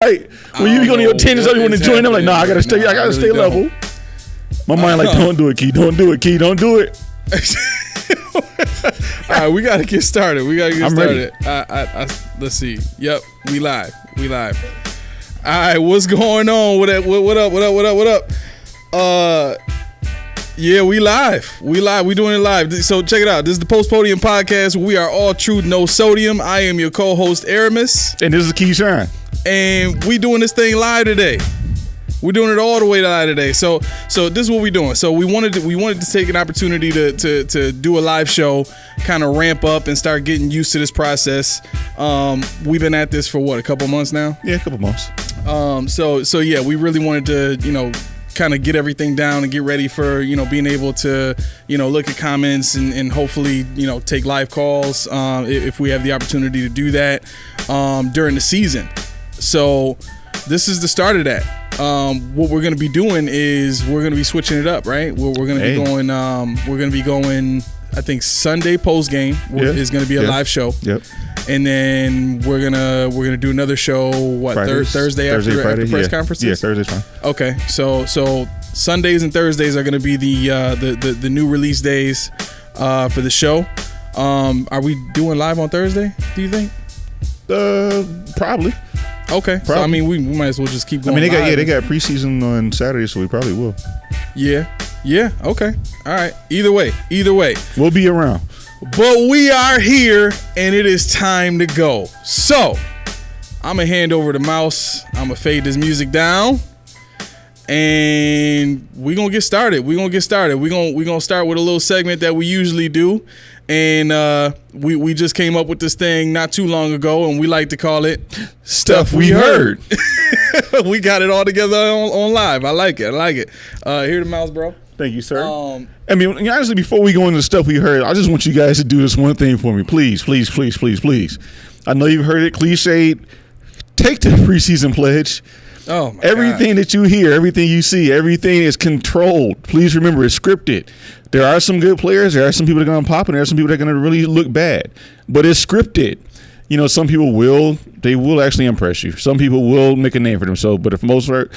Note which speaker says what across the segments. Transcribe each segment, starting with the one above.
Speaker 1: right? When you go to your tangents, you want to join them. Like, nah, I gotta stay. I gotta stay level. My mind like, don't do it, Key. Don't do it, Key. Don't do it.
Speaker 2: All right, we gotta get started.
Speaker 1: I'm
Speaker 2: Ready. Let's see. Yep, we live. All right, what's going on? What up? Yeah, we live. We doing it live. So check it out. This is the Post Podium Podcast. We are all truth, no sodium. I am your co-host, Aramis.
Speaker 1: And this is Keyshawn.
Speaker 2: And we doing this thing live today. We're doing it all the way live today. So this is what we're doing. So we wanted to take an opportunity to do a live show, kind of ramp up and start getting used to this process. We've been at this for what, a couple months now?
Speaker 1: Yeah, a couple months.
Speaker 2: So yeah, we really wanted to, kind of get everything down and get ready for, being able to, look at comments and hopefully, take live calls if we have the opportunity to do that during the season. So this is the start of that. What we're going to be doing is we're going to be switching it up, right? We're going to be going, I think Sunday post game is going to be a live show.
Speaker 1: Yep.
Speaker 2: And then we're gonna do another show. Thursday after press conferences?
Speaker 1: Yeah, Thursday's fine.
Speaker 2: Okay, so Sundays and Thursdays are gonna be the new release days for the show. Are we doing live on Thursday? Do you think?
Speaker 1: Probably.
Speaker 2: Okay, so I mean we might as well just keep going.
Speaker 1: I mean they got preseason on Saturday, so we probably will. Yeah.
Speaker 2: Okay. All right. Either way,
Speaker 1: we'll be around.
Speaker 2: But we are here, and it is time to go. So, I'm going to hand over the mouse. I'm going to fade this music down. And we're going to get started. We're going to start with a little segment that we usually do. And we just came up with this thing not too long ago, and we like to call it
Speaker 1: Stuff We Heard.
Speaker 2: We got it all together on live. I like it. Here the mouse, bro.
Speaker 1: Thank you, sir. I mean, honestly, before we go into the stuff we heard, I just want you guys to do this one thing for me. Please. I know you've heard it cliched. Take the preseason pledge.
Speaker 2: Oh, my
Speaker 1: Everything
Speaker 2: God.
Speaker 1: that you hear, everything you see, everything is controlled. Please remember, it's scripted. There are some good players. There are some people that are going to pop, and there are some people that are going to really look bad. But it's scripted. Some people will actually impress you. Some people will make a name for themselves, but if most part,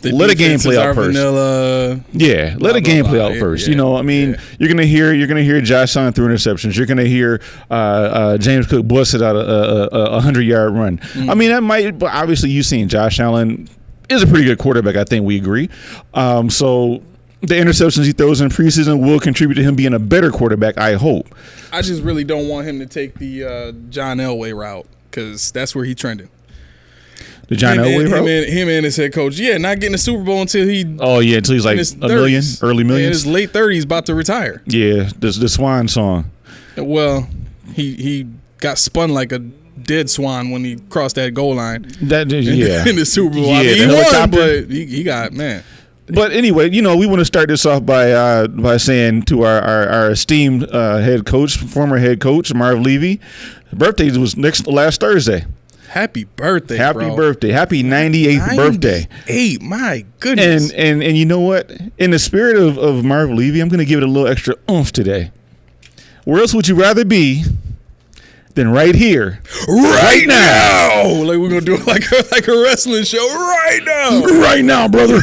Speaker 1: let a game play out first.
Speaker 2: Vanilla,
Speaker 1: let a game play out first.
Speaker 2: Yeah,
Speaker 1: you're gonna hear Josh Allen through interceptions. You're gonna hear James Cook busted out a 100-yard run. I mean, that might, but obviously you've seen Josh Allen is a pretty good quarterback. I think we agree. So the interceptions he throws in preseason will contribute to him being a better quarterback, I hope.
Speaker 2: I just really don't want him to take the John Elway route, because that's where he's trending.
Speaker 1: The John Elway route?
Speaker 2: Him and his head coach. Yeah, not getting a Super Bowl until he's
Speaker 1: like a million, early millions.
Speaker 2: In his late 30s, about to retire.
Speaker 1: Yeah, the swan song.
Speaker 2: Well, he got spun like a dead swan when he crossed that goal line. In the Super Bowl.
Speaker 1: Yeah,
Speaker 2: he won, but he got, man.
Speaker 1: But anyway, we want to start this off by saying to our esteemed former head coach, Marv Levy, birthday was last Thursday.
Speaker 2: Happy birthday,
Speaker 1: Happy birthday. Happy 98th birthday.
Speaker 2: 98, my goodness.
Speaker 1: And you know what? In the spirit of Marv Levy, I'm going to give it a little extra oomph today. Where else would you rather be than right here,
Speaker 2: right now? Like we're gonna do it like a wrestling show
Speaker 1: right now, brother.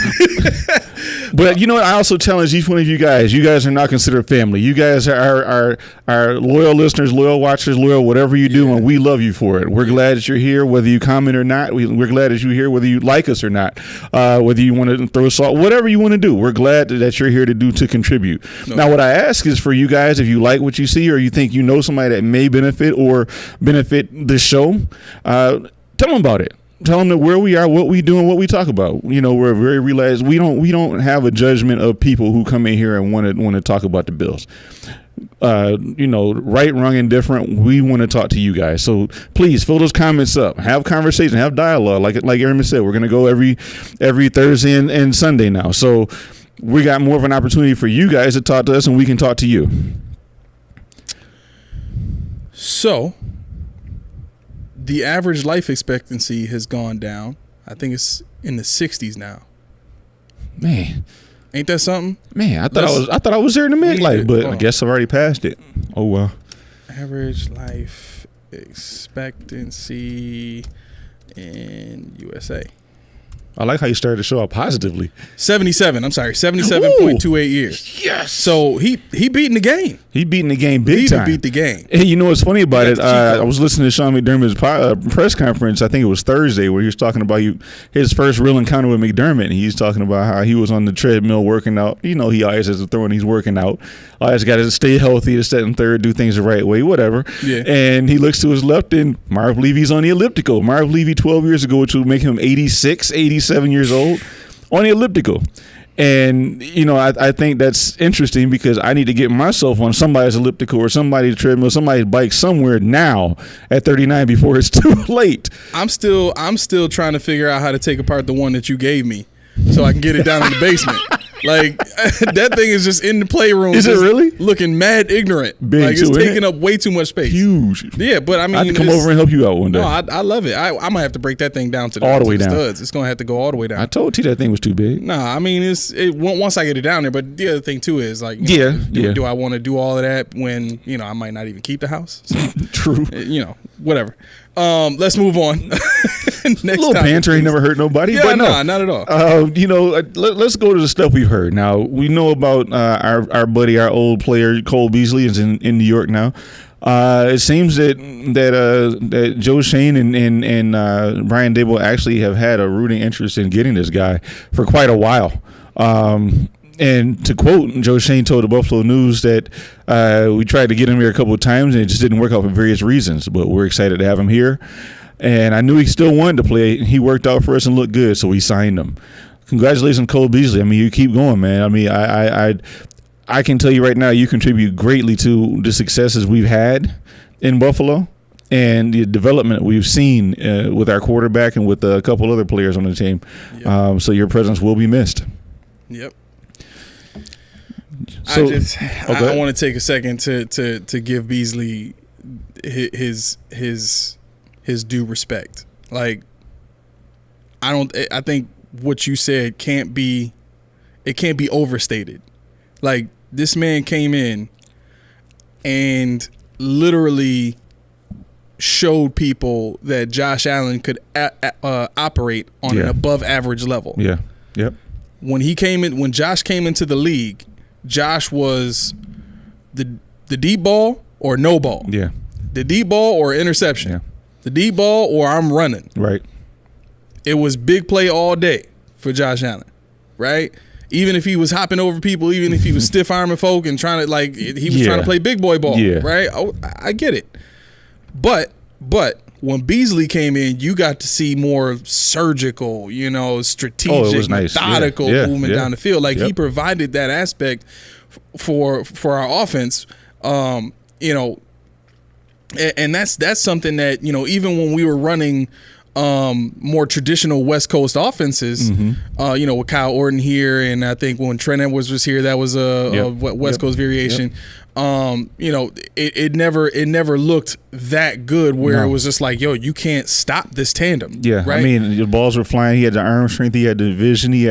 Speaker 1: But you know what? I also challenge each one of you guys. You guys are not considered family. You guys are loyal listeners, loyal watchers, loyal whatever you do, and we love you for it. We're glad that you're here, whether you comment or not. We're glad that you're here, whether you like us or not. Whether you want to throw salt, whatever you want to do, we're glad that you're here to contribute. No. Now, what I ask is for you guys, if you like what you see or you think you know somebody that may benefit the show, tell them about it. Tell them that where we are, what we do, and what we talk about. We're very relaxed. We don't have a judgment of people who come in here and want to talk about the Bills. Right, wrong, and different. We want to talk to you guys. So please fill those comments up. Have conversation. Have dialogue. Like Aaron said, we're gonna go every Thursday and Sunday now. So we got more of an opportunity for you guys to talk to us, and we can talk to you.
Speaker 2: So, the average life expectancy has gone down. I think it's in the 60s now.
Speaker 1: Man,
Speaker 2: ain't that something?
Speaker 1: Man, I thought I was there in the midlife, but I guess I've already passed it. Oh well.
Speaker 2: Average life expectancy in USA.
Speaker 1: I like how you started the show out positively.
Speaker 2: 77.28 years.
Speaker 1: Yes.
Speaker 2: So he beating the game.
Speaker 1: He beating the game big time.
Speaker 2: He beat the game.
Speaker 1: Hey, you know what's funny about it? I was listening to Sean McDermott's press conference. I think it was Thursday, where he was talking about his first real encounter with McDermott. He's talking about how he was on the treadmill working out. You know, he always has a throw and he's working out. Always got to stay healthy, to set and third, do things the right way, whatever.
Speaker 2: Yeah.
Speaker 1: And he looks to his left, and Marv Levy's on the elliptical. Marv Levy 12 years ago, which would make him 86, 87 years old, on the elliptical. And, you know, I think that's interesting, because I need to get myself on somebody's elliptical or somebody's treadmill, somebody's bike somewhere now at 39 before it's too late.
Speaker 2: I'm still trying to figure out how to take apart the one that you gave me so I can get it down in the basement. Like, that thing is just in the playroom.
Speaker 1: Is it really?
Speaker 2: Looking mad ignorant.
Speaker 1: Big
Speaker 2: like, it's
Speaker 1: too,
Speaker 2: taking up way too much space.
Speaker 1: Huge.
Speaker 2: Yeah, but I mean,
Speaker 1: I have to come over and help you out one day.
Speaker 2: No, I love it. I might have to break that thing down to
Speaker 1: all the way
Speaker 2: to
Speaker 1: down.
Speaker 2: Studs. It's gonna have to go all the way down.
Speaker 1: I told you that thing was too big.
Speaker 2: Nah, I mean, once I get it down there. But the other thing too is, like, do I want to do all of that when, you know, I might not even keep the house? So,
Speaker 1: True.
Speaker 2: You know, whatever. Let's move on. Next
Speaker 1: a little banter ain't never hurt nobody.
Speaker 2: Yeah,
Speaker 1: but
Speaker 2: no, not at all.
Speaker 1: You know, let's go to the stuff we've heard. Now, we know about our buddy, our old player, Cole Beasley, is in New York now. It seems that Joe Shane and Brian Dable actually have had a rooting interest in getting this guy for quite a while. And to quote, Joe Shane told the Buffalo News that we tried to get him here a couple of times and it just didn't work out for various reasons. But we're excited to have him here. And I knew he still wanted to play. He worked out for us and looked good, so we signed him. Congratulations, Cole Beasley. I mean, you keep going, man. I mean, I can tell you right now, you contribute greatly to the successes we've had in Buffalo and the development we've seen with our quarterback and with a couple other players on the team. Yep. So your presence will be missed.
Speaker 2: Yep.
Speaker 1: So,
Speaker 2: I want to take a second to give Beasley his due respect. Like, I think what you said can't be overstated. Like, this man came in and literally showed people that Josh Allen could operate on an above average level.
Speaker 1: Yeah. Yep.
Speaker 2: When Josh came into the league, Josh was the deep ball or no ball.
Speaker 1: Yeah.
Speaker 2: The deep ball or interception.
Speaker 1: Yeah.
Speaker 2: The deep ball or I'm running.
Speaker 1: Right.
Speaker 2: It was big play all day for Josh Allen, right? Even if he was hopping over people, even if he was stiff arming folk and trying to, like, he was trying to play big boy ball, right? I get it. But when Beasley came in, you got to see more surgical, you know, strategic, methodical movement down the field. Like, he provided that aspect for our offense, you know, and that's something that, you know, even when we were running more traditional West Coast offenses, you know, with Kyle Orton here, and I think when Trent Edwards was here, that was a West Coast variation. You know, it never looked that good where it was just like, yo, you can't stop this tandem. Yeah, right?
Speaker 1: I mean, the balls were flying. He had the arm strength. He had the vision. He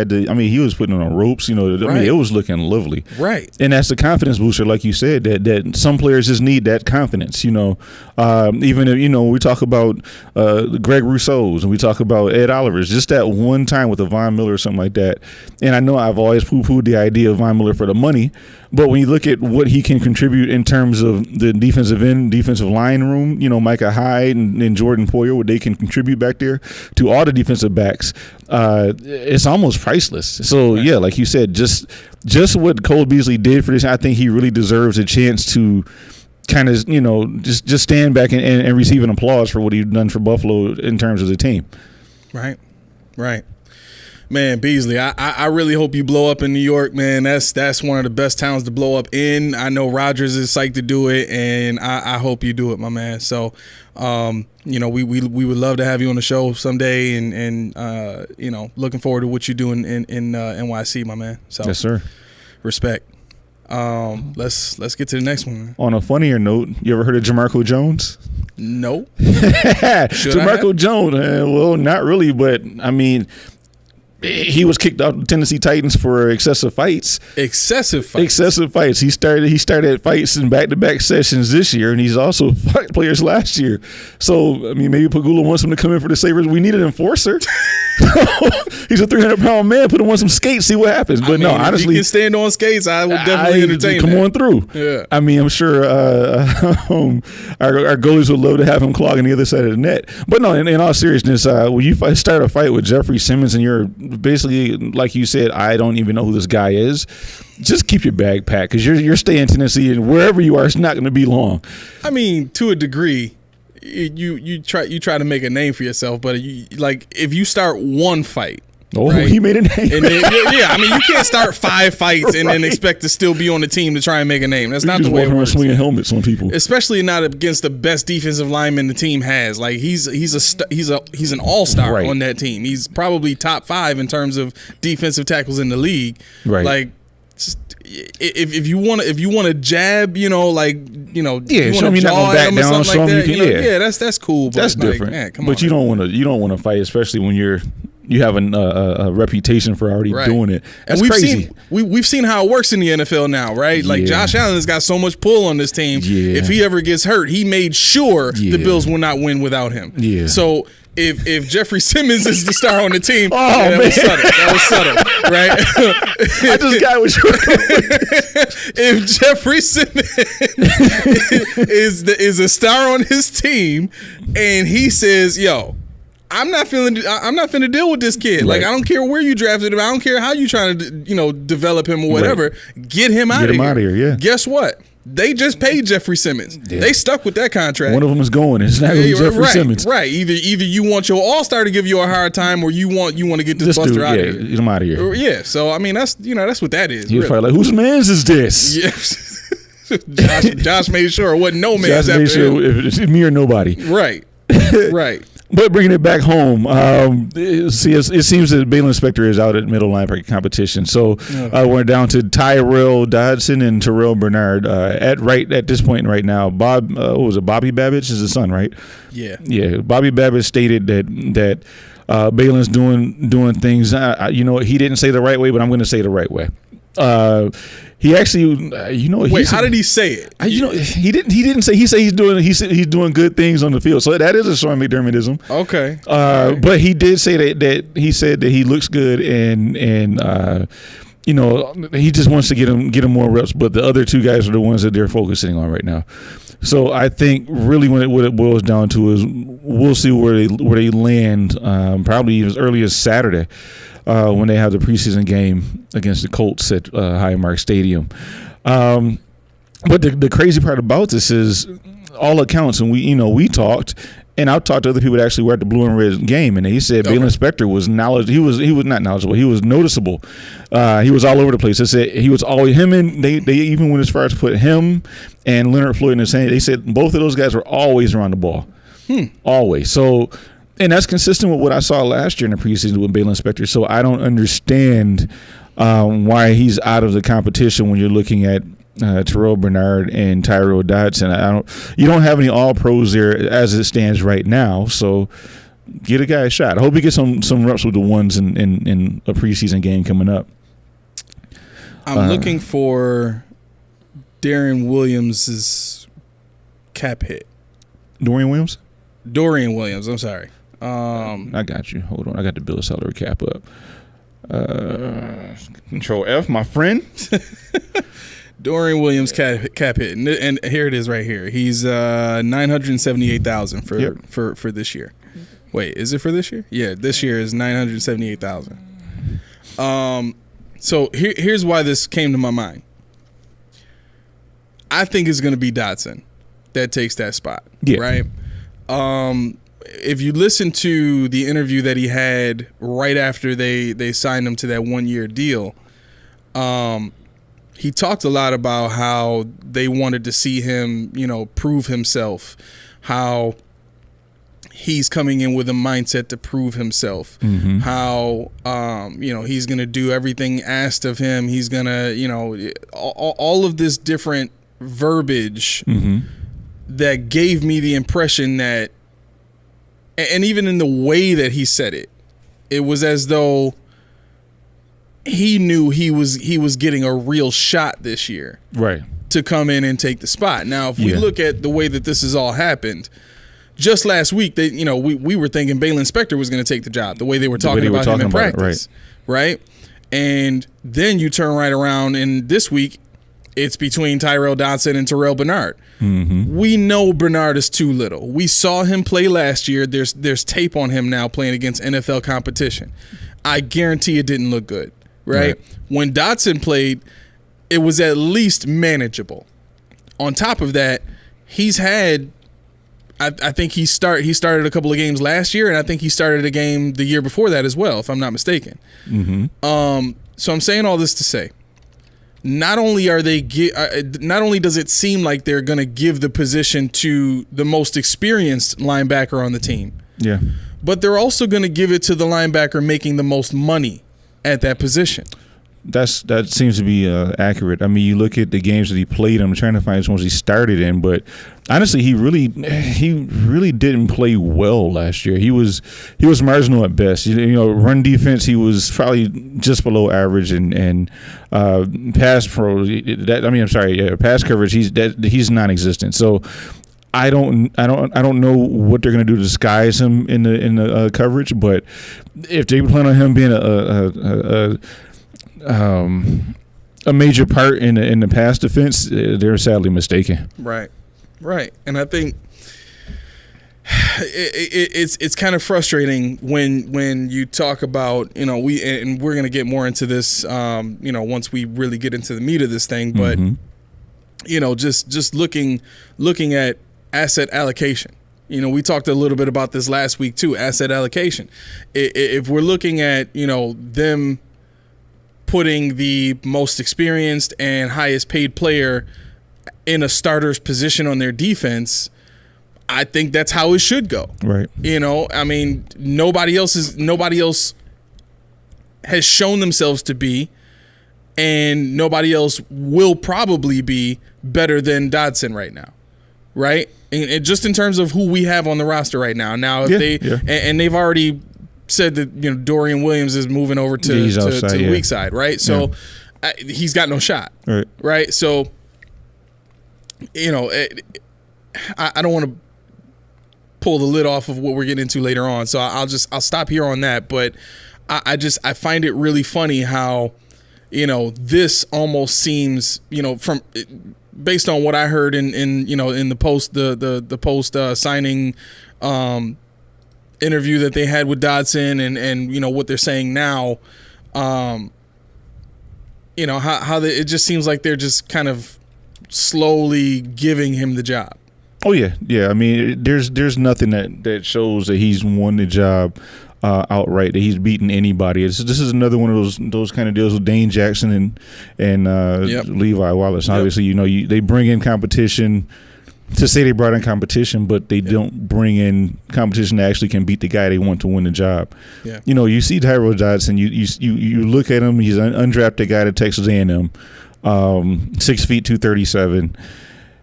Speaker 1: was putting on ropes. You know, I mean, it was looking lovely. Right. And that's the confidence booster, like you said, that some players just need that confidence. You know, even if, you know, we talk about Greg Rousseau's and we talk about Ed Oliver's, just that one time with a Von Miller or something like that. And I know I've always poo-pooed the idea of Von Miller for the money, but when you look at what he can contribute in terms of the defensive line room, you know, Micah Hyde and Jordan Poyer, what they can contribute back there to all the defensive backs, it's almost priceless. So, yeah, like you said, just what Cole Beasley did for this, I think he really deserves a chance to kind of, you know, just stand back and receive an applause for what he's done for Buffalo in terms of the team.
Speaker 2: Right. Man, Beasley, I really hope you blow up in New York, man. That's one of the best towns to blow up in. I know Rodgers is psyched to do it, and I hope you do it, my man. So, you know, we would love to have you on the show someday, and you know, looking forward to what you do in NYC, my man. So,
Speaker 1: yes, sir.
Speaker 2: Respect. Let's get to the next one, man.
Speaker 1: On a funnier note, you ever heard of Jamarco Jones?
Speaker 2: No.
Speaker 1: Jamarco Jones, well, not really, but I mean, He was kicked out of the Tennessee Titans for excessive fights.
Speaker 2: Excessive fights.
Speaker 1: He started fights in back-to-back sessions this year, and he's also fought players last year. So, I mean, maybe Pagula wants him to come in for the Sabres. We need an enforcer. He's a 300-pound man. Put him on some skates, see what happens. But no, honestly,
Speaker 2: if he can stand on skates, I would definitely entertain
Speaker 1: come
Speaker 2: that.
Speaker 1: on through.
Speaker 2: Yeah.
Speaker 1: I mean, I'm sure our goalies would love to have him clogging the other side of the net. But no, in all seriousness, when you start a fight with Jeffrey Simmons and you're basically, like you said, I don't even know who this guy is, just keep your bag packed because you're staying in Tennessee, and wherever you are, it's not going to be long.
Speaker 2: I mean, to a degree, you try to make a name for yourself, but if you start one fight.
Speaker 1: Oh,
Speaker 2: right?
Speaker 1: He made a name.
Speaker 2: And then, I mean, you can't start 5 fights and then expect to still be on the team to try and make a name. That's not the way it works.
Speaker 1: Swinging helmets on people,
Speaker 2: especially not against the best defensive lineman the team has. Like he's an all-star
Speaker 1: right.
Speaker 2: on that team. He's probably top 5 in terms of defensive tackles in the league.
Speaker 1: Right.
Speaker 2: Like, if you want to jab, you want to jaw at him or something like that. That's cool. But
Speaker 1: that's different.
Speaker 2: Man, come
Speaker 1: but
Speaker 2: on,
Speaker 1: you don't want to fight, especially when you have a reputation for already doing it. That's crazy.
Speaker 2: We've seen how it works in the NFL now, right? Like Josh Allen has got so much pull on this team.
Speaker 1: Yeah.
Speaker 2: If he ever gets hurt, he made sure the Bills will not win without him.
Speaker 1: Yeah.
Speaker 2: So if Jeffrey Simmons is the star on the team,
Speaker 1: that
Speaker 2: was subtle, right?
Speaker 1: I just got what you were
Speaker 2: If Jeffrey Simmons is a star on his team, and he says, "Yo, I'm not finna deal with this kid. Like, I don't care where you drafted him. I don't care how you trying to, develop him or whatever. Right. Get him out of here.
Speaker 1: Yeah.
Speaker 2: Guess what? They just paid Jeffrey Simmons. Yeah. They stuck with that contract.
Speaker 1: One of them is going. It's not going to be Jeffrey Simmons.
Speaker 2: Right. Either you want your all-star to give you a hard time, or you want to get this buster out of here.
Speaker 1: Get him out of here.
Speaker 2: Yeah. So I mean, that's what that is.
Speaker 1: You're probably like, whose man's is this?
Speaker 2: Yeah. Josh made sure it wasn't no man's.
Speaker 1: Josh made sure if it's me or nobody.
Speaker 2: Right. Right.
Speaker 1: But bringing it back home, it seems that Baylor Spector is out at middle linebacker competition. So we're down to Tyrell Dodson and Terrell Bernard at this point right now. Bobby Babbage is his son, right?
Speaker 2: Yeah.
Speaker 1: Yeah. Bobby Babbage stated that Baylor's doing things. He didn't say the right way, but I'm going to say the right way. He actually,
Speaker 2: wait, how did he say it?
Speaker 1: He didn't say. He said he's doing good things on the field. So that is a Sean McDermottism.
Speaker 2: Okay.
Speaker 1: But he did say that he said that he looks good and he just wants to get him more reps. But the other two guys are the ones that they're focusing on right now. So I think really what it boils down to is we'll see where they land. Probably as early as Saturday. When they have the preseason game against the Colts at Highmark Stadium. But the crazy part about this is all accounts, and we talked, and I've talked to other people that actually were at the Blue and Red game, and he said Baylor Spector was knowledgeable. He was not knowledgeable. He was noticeable. He was all over the place. They said he was always him, and they even went as far as to put him and Leonard Floyd in the same. They said both of those guys were always around the ball, always. So. And that's consistent with what I saw last year in the preseason with Baylor Spector. So I don't understand why he's out of the competition when you're looking at Terrell Bernard and Tyrell Dodson. You don't have any All Pros there as it stands right now. So get a guy a shot. I hope he gets some reps with the ones in a preseason game coming up.
Speaker 2: I'm looking for Dorian Williams' cap hit.
Speaker 1: Dorian Williams?
Speaker 2: Dorian Williams. I'm sorry.
Speaker 1: I got you. Hold on. I got the bill of salary cap up. Control F, my friend.
Speaker 2: Dorian Williams cap hit, and here it is right here. He's $978,000 for this year. Wait, is it for this year? Yeah, this year is $978,000. So here's why this came to my mind. I think it's going to be Dodson that takes that spot.
Speaker 1: Yeah.
Speaker 2: Right. If you listen to the interview that he had right after they signed him to that 1-year deal, he talked a lot about how they wanted to see him, prove himself, how he's coming in with a mindset to prove himself, how, he's going to do everything asked of him. He's going to, all of this different verbiage that gave me the impression that, and even in the way that he said it, it was as though he knew he was getting a real shot this year,
Speaker 1: right,
Speaker 2: to come in and take the spot. Now, if we look at the way that this has all happened, just last week, we were thinking Balin Spector was going to take the job, the way they were talking about him in practice, right? And then you turn right around, and this week, it's between Tyrell Dodson and Terrell Bernard. Mm-hmm. We know Bernard is too little. We saw him play last year. There's tape on him now playing against NFL competition. I guarantee it didn't look good, right? When Dodson played, it was at least manageable. On top of that, he's had, I think he started a couple of games last year, and I think he started a game the year before that as well, if I'm not mistaken. Mm-hmm. So I'm saying all this to say, not only does it seem like they're going to give the position to the most experienced linebacker on the team, but they're also going to give it to the linebacker making the most money at that position.
Speaker 1: That seems to be accurate. I mean, you look at the games that he played. I'm trying to find which ones he started in, but honestly, he really didn't play well last year. He was marginal at best. Run defense, he was probably just below average, and pass coverage, he's non-existent. So I don't know what they're going to do to disguise him in the coverage, but if they plan on him being a major part in the pass defense, they're sadly mistaken.
Speaker 2: Right, and I think it's kind of frustrating when you talk about we're going to get more into this once we really get into the meat of this thing, but just looking at asset allocation. We talked a little bit about this last week too. Asset allocation. If we're looking at them putting the most experienced and highest paid player in a starter's position on their defense, I think that's how it should go. Right. I mean, nobody else has shown themselves to be, and nobody else will probably be better than Dodson right now. Right. And just in terms of who we have on the roster right now. Now, if and they've already said that Dorian Williams is moving over to the weak side, right? So he's got no shot, right? So I don't want to pull the lid off of what we're getting into later on, so I'll stop here on that. But I find it really funny how this almost seems from based on what I heard in the post the post signing interview that they had with Dodson and what they're saying now, how it just seems like they're just kind of slowly giving him the job.
Speaker 1: Oh yeah. I mean, there's nothing that shows that he's won the job outright, that he's beaten anybody. This is another one of those kind of deals with Dane Jackson and Levi Wallace. Obviously, they bring in competition to say they brought in competition, but they don't bring in competition that actually can beat the guy they want to win the job. Yeah. You see Tyrell Dodson, you look at him, he's an undrafted guy at Texas A&M, 6 feet 237,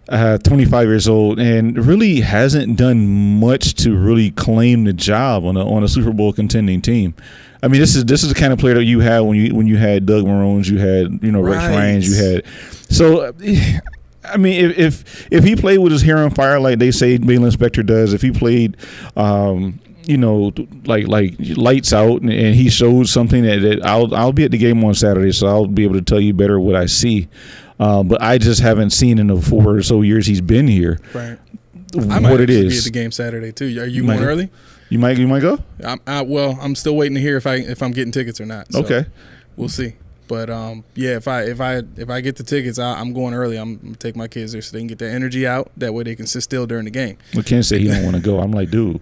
Speaker 1: 25 years old, and really hasn't done much to really claim the job on a Super Bowl contending team. I mean, this is the kind of player that you had when you had Doug Marones, you had Rex Ryans, you had so. I mean, if he played with his hair on fire like they say Balin Spector does, if he played, like lights out, and he showed something that I'll be at the game on Saturday, so I'll be able to tell you better what I see. But I just haven't seen in the 4 or so years he's been here. Right.
Speaker 2: I might be at the game Saturday too. Are you going early?
Speaker 1: You might go.
Speaker 2: I'm still waiting to hear if I'm getting tickets or not. So
Speaker 1: okay.
Speaker 2: We'll see. But if I get the tickets, I'm going early. I'm gonna take my kids there so they can get their energy out. That way they can sit still during the game.
Speaker 1: Well, Ken said he don't want to go. I'm like, dude.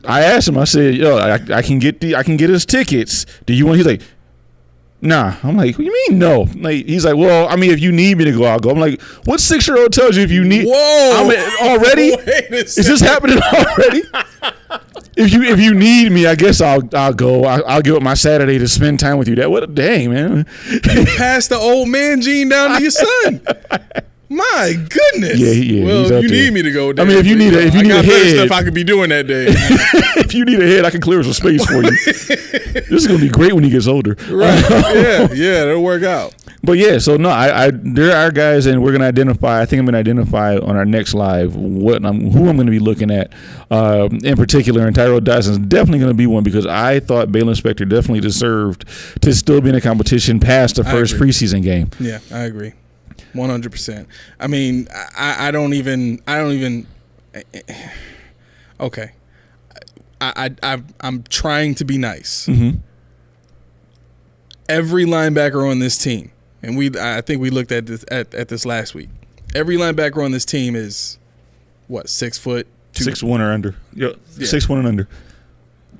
Speaker 1: I asked him. I said, yo, I can get his tickets. Do you want? He's like, nah. I'm like, what do you mean no? Like, he's like, well, I mean, if you need me to go, I'll go. I'm like, what 6-year-old tells you if you need?
Speaker 2: Whoa!
Speaker 1: Already? Is this happening already? If you need me, I guess I'll go. I'll give up my Saturday to spend time with you. What a dang, man!
Speaker 2: You passed the old man gene down to your son. My goodness.
Speaker 1: Yeah.
Speaker 2: Well,
Speaker 1: he's
Speaker 2: if
Speaker 1: out
Speaker 2: you
Speaker 1: there.
Speaker 2: need me to go there.
Speaker 1: I mean, if you need a
Speaker 2: better
Speaker 1: head,
Speaker 2: stuff I could be doing that day.
Speaker 1: if you need a head, I can clear some space for you. This is gonna be great when he gets older.
Speaker 2: Right. Yeah, that'll work out.
Speaker 1: But yeah, so no, I there are guys, and we're gonna identify. I think I'm gonna identify on our next live who I'm gonna be looking at in particular. And Tyrell Dyson's definitely gonna be one because I thought Balen Spector definitely deserved to still be in a competition past the first preseason game.
Speaker 2: Yeah, I agree, 100%. I mean, I don't even. Okay, I'm trying to be nice.
Speaker 1: Mm-hmm.
Speaker 2: Every linebacker on this team. And I think we looked at this at this last week. Every linebacker on this team is what, 6 foot?
Speaker 1: 6'1" or under. Yep. Yeah. 6'1" and under.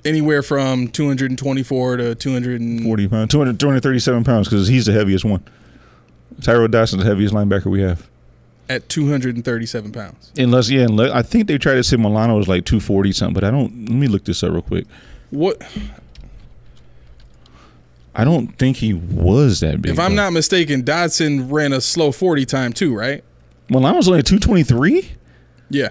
Speaker 2: Anywhere from 224 to 240
Speaker 1: pounds, 237 pounds, because he's the heaviest one. Tyrell Dyson's the heaviest linebacker we have.
Speaker 2: At 237 pounds.
Speaker 1: Unless I think they tried to say Milano was like 240 something, but I don't. Let me look this up real quick.
Speaker 2: What?
Speaker 1: I don't think he was that big.
Speaker 2: If I'm not mistaken, Dodson ran a slow 40 time too, right?
Speaker 1: Milano's only 223?
Speaker 2: Yeah.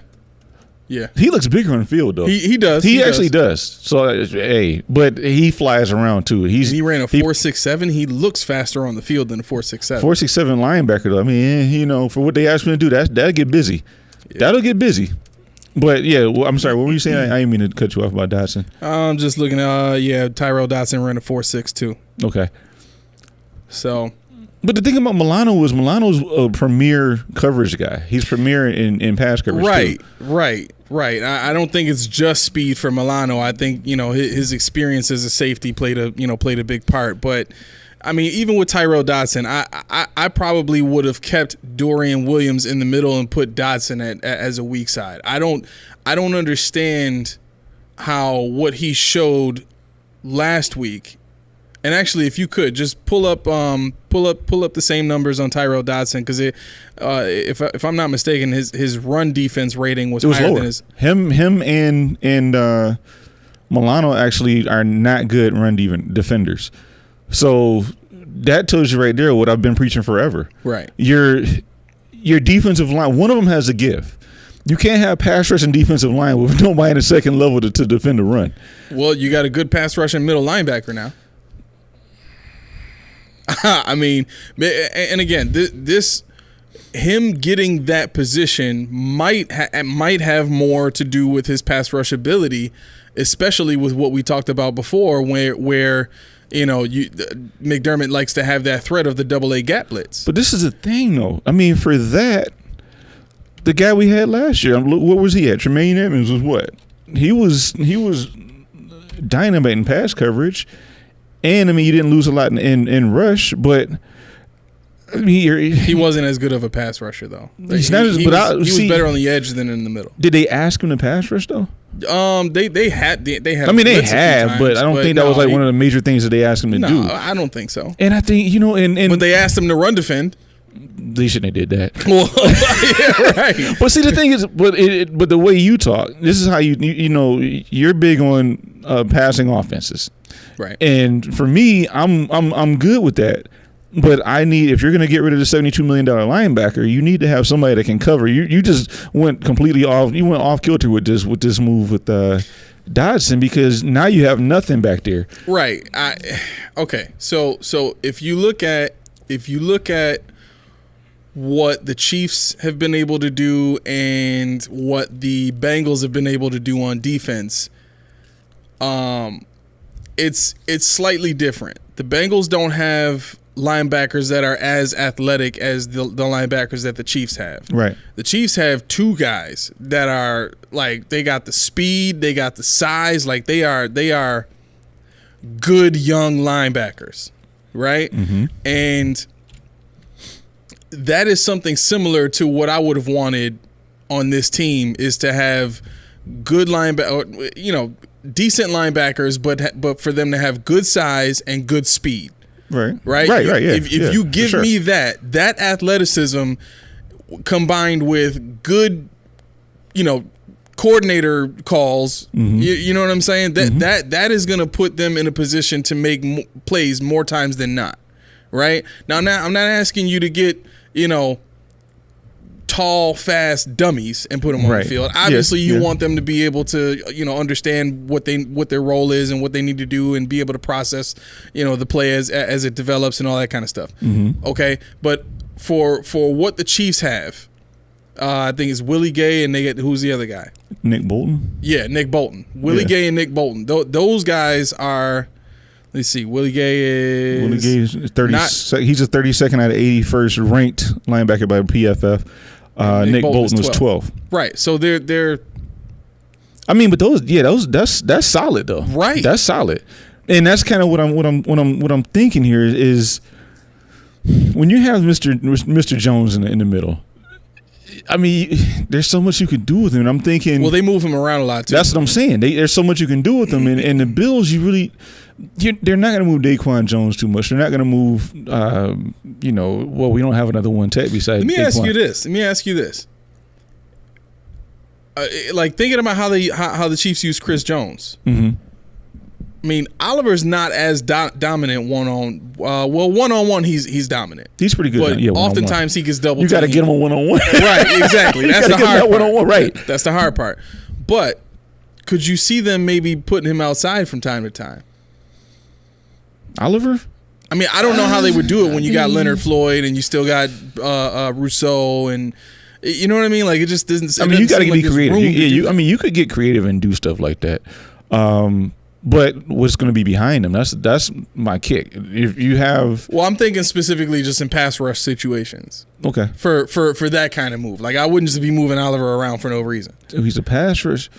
Speaker 1: He looks bigger on the field, though.
Speaker 2: He does.
Speaker 1: He actually does. So, hey, but he flies around, too.
Speaker 2: He ran a 4.67. He looks faster on the field than a 4.67.
Speaker 1: 4.67 linebacker, though. I mean, for what they asked him to do, that'll get busy. Yeah. That'll get busy. But, yeah, I'm sorry. What were you saying? I didn't mean to cut you off about Dodson.
Speaker 2: I'm just looking at, Tyrell Dodson ran a 4.62.
Speaker 1: Okay.
Speaker 2: So.
Speaker 1: But the thing about Milano's a premier coverage guy. He's premier in pass coverage,
Speaker 2: Right. I don't think it's just speed for Milano. I think, his experience as a safety played a big part. But, I mean, even with Tyrell Dodson, I probably would have kept Dorian Williams in the middle and put Dodson as a weak side. I don't understand how what he showed last week. And actually, if you could just pull up the same numbers on Tyrell Dodson, because if I'm not mistaken, his run defense rating was higher
Speaker 1: lower
Speaker 2: than his.
Speaker 1: Him and Milano actually are not good run defenders. So that tells you right there what I've been preaching forever.
Speaker 2: Right.
Speaker 1: Your defensive line, one of them has a give. You can't have pass rush and defensive line with nobody in the second level to defend the run.
Speaker 2: Well, you got a good pass rush and middle linebacker now. I mean, and again, this him getting that position might have more to do with his pass rush ability, especially with what we talked about before, where McDermott likes to have that threat of the AA gap blitz.
Speaker 1: But this is the thing, though. I mean, for that, the guy we had last year, what was he at? Tremaine Edmonds was what? He was dynamite in pass coverage. And, I mean, you didn't lose a lot in rush, but I mean,
Speaker 2: he wasn't as good of a pass rusher, though.
Speaker 1: He was
Speaker 2: better on the edge than in the middle.
Speaker 1: Did they ask him to pass rush, though?
Speaker 2: They had.
Speaker 1: I mean, they have, but I don't think that was like one of the major things that they asked him to do.
Speaker 2: No, I don't think so.
Speaker 1: And I think, but
Speaker 2: they asked him to run defend.
Speaker 1: They shouldn't have did that.
Speaker 2: Well, yeah, right.
Speaker 1: But see, the thing is, but the way you talk, this is how you're big on passing offenses.
Speaker 2: Right.
Speaker 1: And for me, I'm good with that. But if you're going to get rid of the $72 million linebacker, you need to have somebody that can cover. You just went completely off. You went off kilter with this move with Dodson, because now you have nothing back there.
Speaker 2: Right. Okay. So if you look at what the Chiefs have been able to do and what the Bengals have been able to do on defense, it's slightly different. The Bengals don't have linebackers that are as athletic as the linebackers that the Chiefs have.
Speaker 1: Right.
Speaker 2: The Chiefs have two guys that are like, they got the speed, they got the size, like they are good young linebackers, right?
Speaker 1: Mm-hmm.
Speaker 2: And that is something similar to what I would have wanted on this team, is to have good linebacker, decent linebackers, but for them to have good size and good speed.
Speaker 1: Right.
Speaker 2: Yeah. If you give
Speaker 1: sure.
Speaker 2: me that athleticism combined with good, coordinator calls,
Speaker 1: mm-hmm.
Speaker 2: you know what I'm saying?
Speaker 1: Mm-hmm.
Speaker 2: That is going to put them in a position to make plays more times than not. Right? Now I'm not asking you to get, tall, fast dummies and put them on the field. Obviously, you want them to be able to, understand what their role is and what they need to do and be able to process, the play as it develops and all that kind of stuff.
Speaker 1: Mm-hmm.
Speaker 2: Okay, but for what the Chiefs have, I think it's Willie Gay and they get who's the other guy?
Speaker 1: Nick Bolton.
Speaker 2: Yeah, Nick Bolton. Willie Gay and Nick Bolton. Those guys are. Let's see. Willie Gay is
Speaker 1: 30. He's a 32nd out of 81st ranked linebacker by PFF. Nick Bolton was 12.
Speaker 2: Right. So they're.
Speaker 1: I mean, but that's solid though.
Speaker 2: Right.
Speaker 1: That's solid, and that's kind of what I'm thinking here is when you have Mr. Jones in the middle. I mean, there's so much you can do with him. And I'm thinking.
Speaker 2: Well, they move him around a lot too.
Speaker 1: That's what I'm saying. There's so much you can do with him, and the Bills, they're not going to move Daquan Jones too much. They're not going to move. We don't have another one tech besides.
Speaker 2: Let me
Speaker 1: Daquan.
Speaker 2: ask you this. Like thinking about how the Chiefs use Chris Jones.
Speaker 1: Mm-hmm.
Speaker 2: I mean, Oliver's not as dominant one-on-one. He's dominant.
Speaker 1: He's pretty good.
Speaker 2: But oftentimes he gets double.
Speaker 1: You got to get him a one-on-one.
Speaker 2: Right, exactly. That's the hard part.
Speaker 1: One-on-one, right.
Speaker 2: That's the hard part. But could you see them maybe putting him outside from time to time?
Speaker 1: Oliver?
Speaker 2: I mean, I don't know how they would do it when you got Leonard Floyd and you still got Rousseau and you know what I mean? Like it just doesn't.
Speaker 1: I mean, you got to be creative. You could get creative and do stuff like that. But what's going to be behind him? That's my kick. If you have,
Speaker 2: I'm thinking specifically just in pass rush situations.
Speaker 1: Okay.
Speaker 2: For that kind of move, like I wouldn't just be moving Oliver around for no reason.
Speaker 1: If he's a pass rush,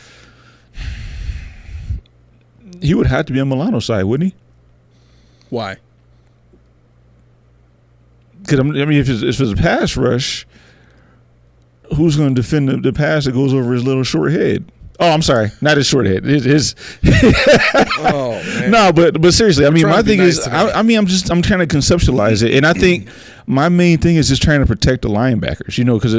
Speaker 1: he would have to be on Milano's side, wouldn't he?
Speaker 2: Why?
Speaker 1: Because if it's a pass rush, who's going to defend the pass that goes over his little short head? Oh, I'm sorry, not his short head. His
Speaker 2: oh man.
Speaker 1: No, but seriously, I mean, my thing is, I'm trying to conceptualize it, and I think my main thing is just trying to protect the linebackers. Because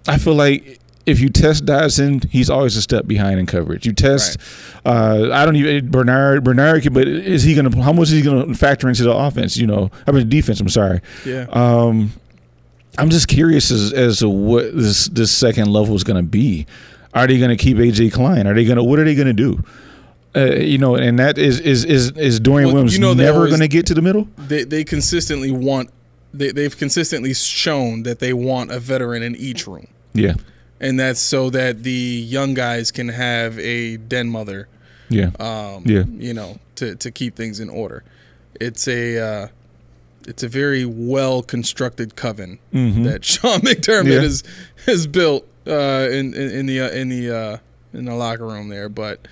Speaker 1: I feel like if you test Dodson, he's always a step behind in coverage. You test, I don't even Bernard, but is he gonna? How much is he gonna factor into the offense? Defense. I'm sorry.
Speaker 2: Yeah.
Speaker 1: I'm just curious as to what this second level is gonna be. Are they going to keep AJ Klein? What are they going to do? And that is Dorian Williams never going to get to the middle?
Speaker 2: They consistently want. They've consistently shown that they want a veteran in each room.
Speaker 1: Yeah,
Speaker 2: and that's so that the young guys can have a den mother.
Speaker 1: Yeah.
Speaker 2: To keep things in order. It's a very well constructed coven that Sean McDermott has built. In the locker room there, but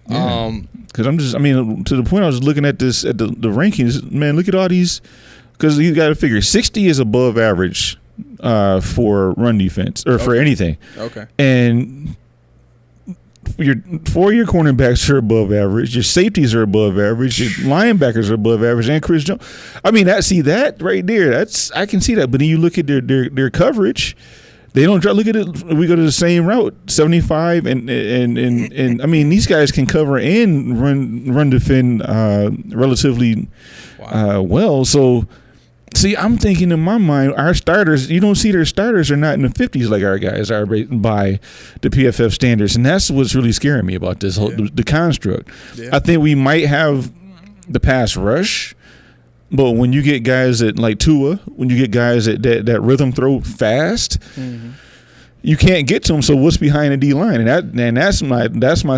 Speaker 1: because to the point I was looking at this at the rankings, man, look at all these, because you got to figure 60 is above average for run defense or for anything.
Speaker 2: Okay, and
Speaker 1: your cornerbacks are above average, your safeties are above average, your linebackers are above average, and Chris Jones. I mean, that right there, I can see that, but then you look at their coverage. They don't try. Look at it. We go to the same route, 75, and I mean, these guys can cover and run defend relatively well. So, see, I'm thinking in my mind, our starters. You don't see their starters are not in the 50s like our guys are by the PFF standards, and that's what's really scaring me about this whole the construct. Yeah. I think we might have the pass rush. But when you get guys that like Tua, when you get guys that rhythm throw fast, you can't get to them. So what's behind the D line? And that's my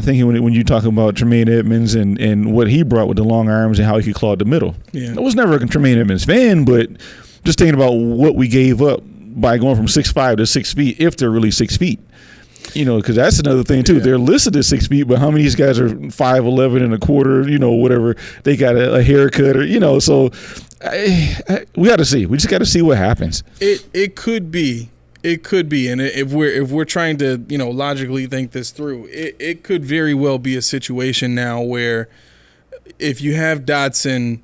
Speaker 1: thinking when you talk about Tremaine Edmonds and what he brought with the long arms and how he could claw the middle.
Speaker 2: Yeah.
Speaker 1: I was never a Tremaine Edmonds fan, but just thinking about what we gave up by going from 6'5" to 6 feet, if they're really 6 feet. Because that's another thing too. Yeah. They're listed at 6 feet, but how many of these guys are 5'11" and a quarter? Whatever. They got a haircut, or So we got to see. We just got to see what happens.
Speaker 2: It could be, and if we're trying to logically think this through, it could very well be a situation now where if you have Dodson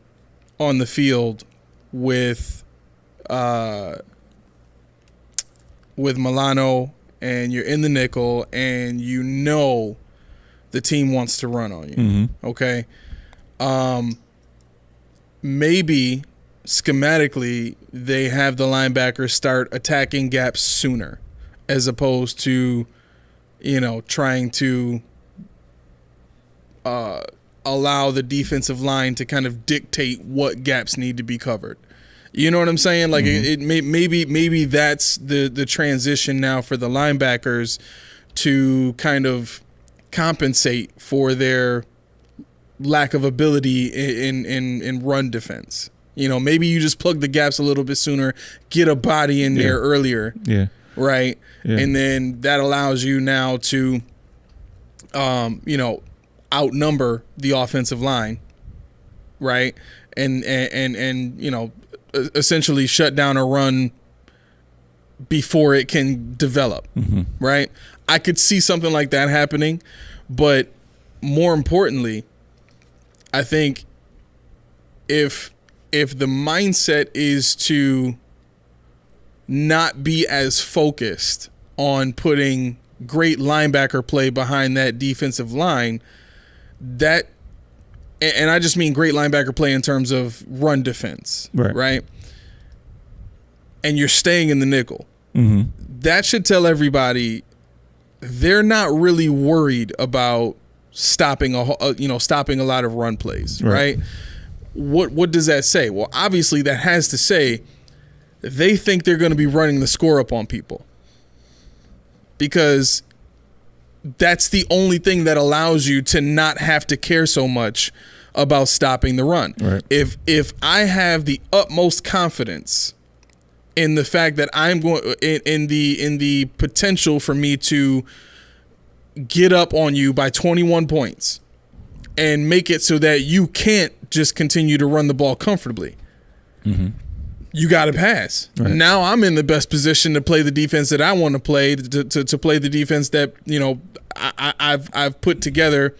Speaker 2: on the field with Milano. And you're in the nickel, and the team wants to run on you.
Speaker 1: Mm-hmm.
Speaker 2: Okay, maybe schematically they have the linebackers start attacking gaps sooner. as opposed to, trying to allow the defensive line to kind of dictate what gaps need to be covered. You know what I'm saying? Like maybe that's the transition now for the linebackers to kind of compensate for their lack of ability in run defense. Maybe you just plug the gaps a little bit sooner, get a body in there earlier.
Speaker 1: Yeah.
Speaker 2: Right.
Speaker 1: Yeah.
Speaker 2: And then that allows you now to, outnumber the offensive line. Right. And essentially shut down a run before it can develop. Right. I could see something like that happening, but more importantly, I think if the mindset is to not be as focused on putting great linebacker play behind that defensive line, and I just mean great linebacker play in terms of run defense, right? And you're staying in the nickel. That should tell everybody they're not really worried about stopping a lot of run plays, right? What does that say? Well, obviously that has to say they think they're going to be running the score up on people, because that's the only thing that allows you to not have to care so much about stopping the run.
Speaker 1: Right.
Speaker 2: If I have the utmost confidence in the fact that I'm going in the potential for me to get up on you by 21 points and make it so that you can't just continue to run the ball comfortably, you got to pass. Right. Now I'm in the best position to play the defense that I want to play, to play the defense that I've put together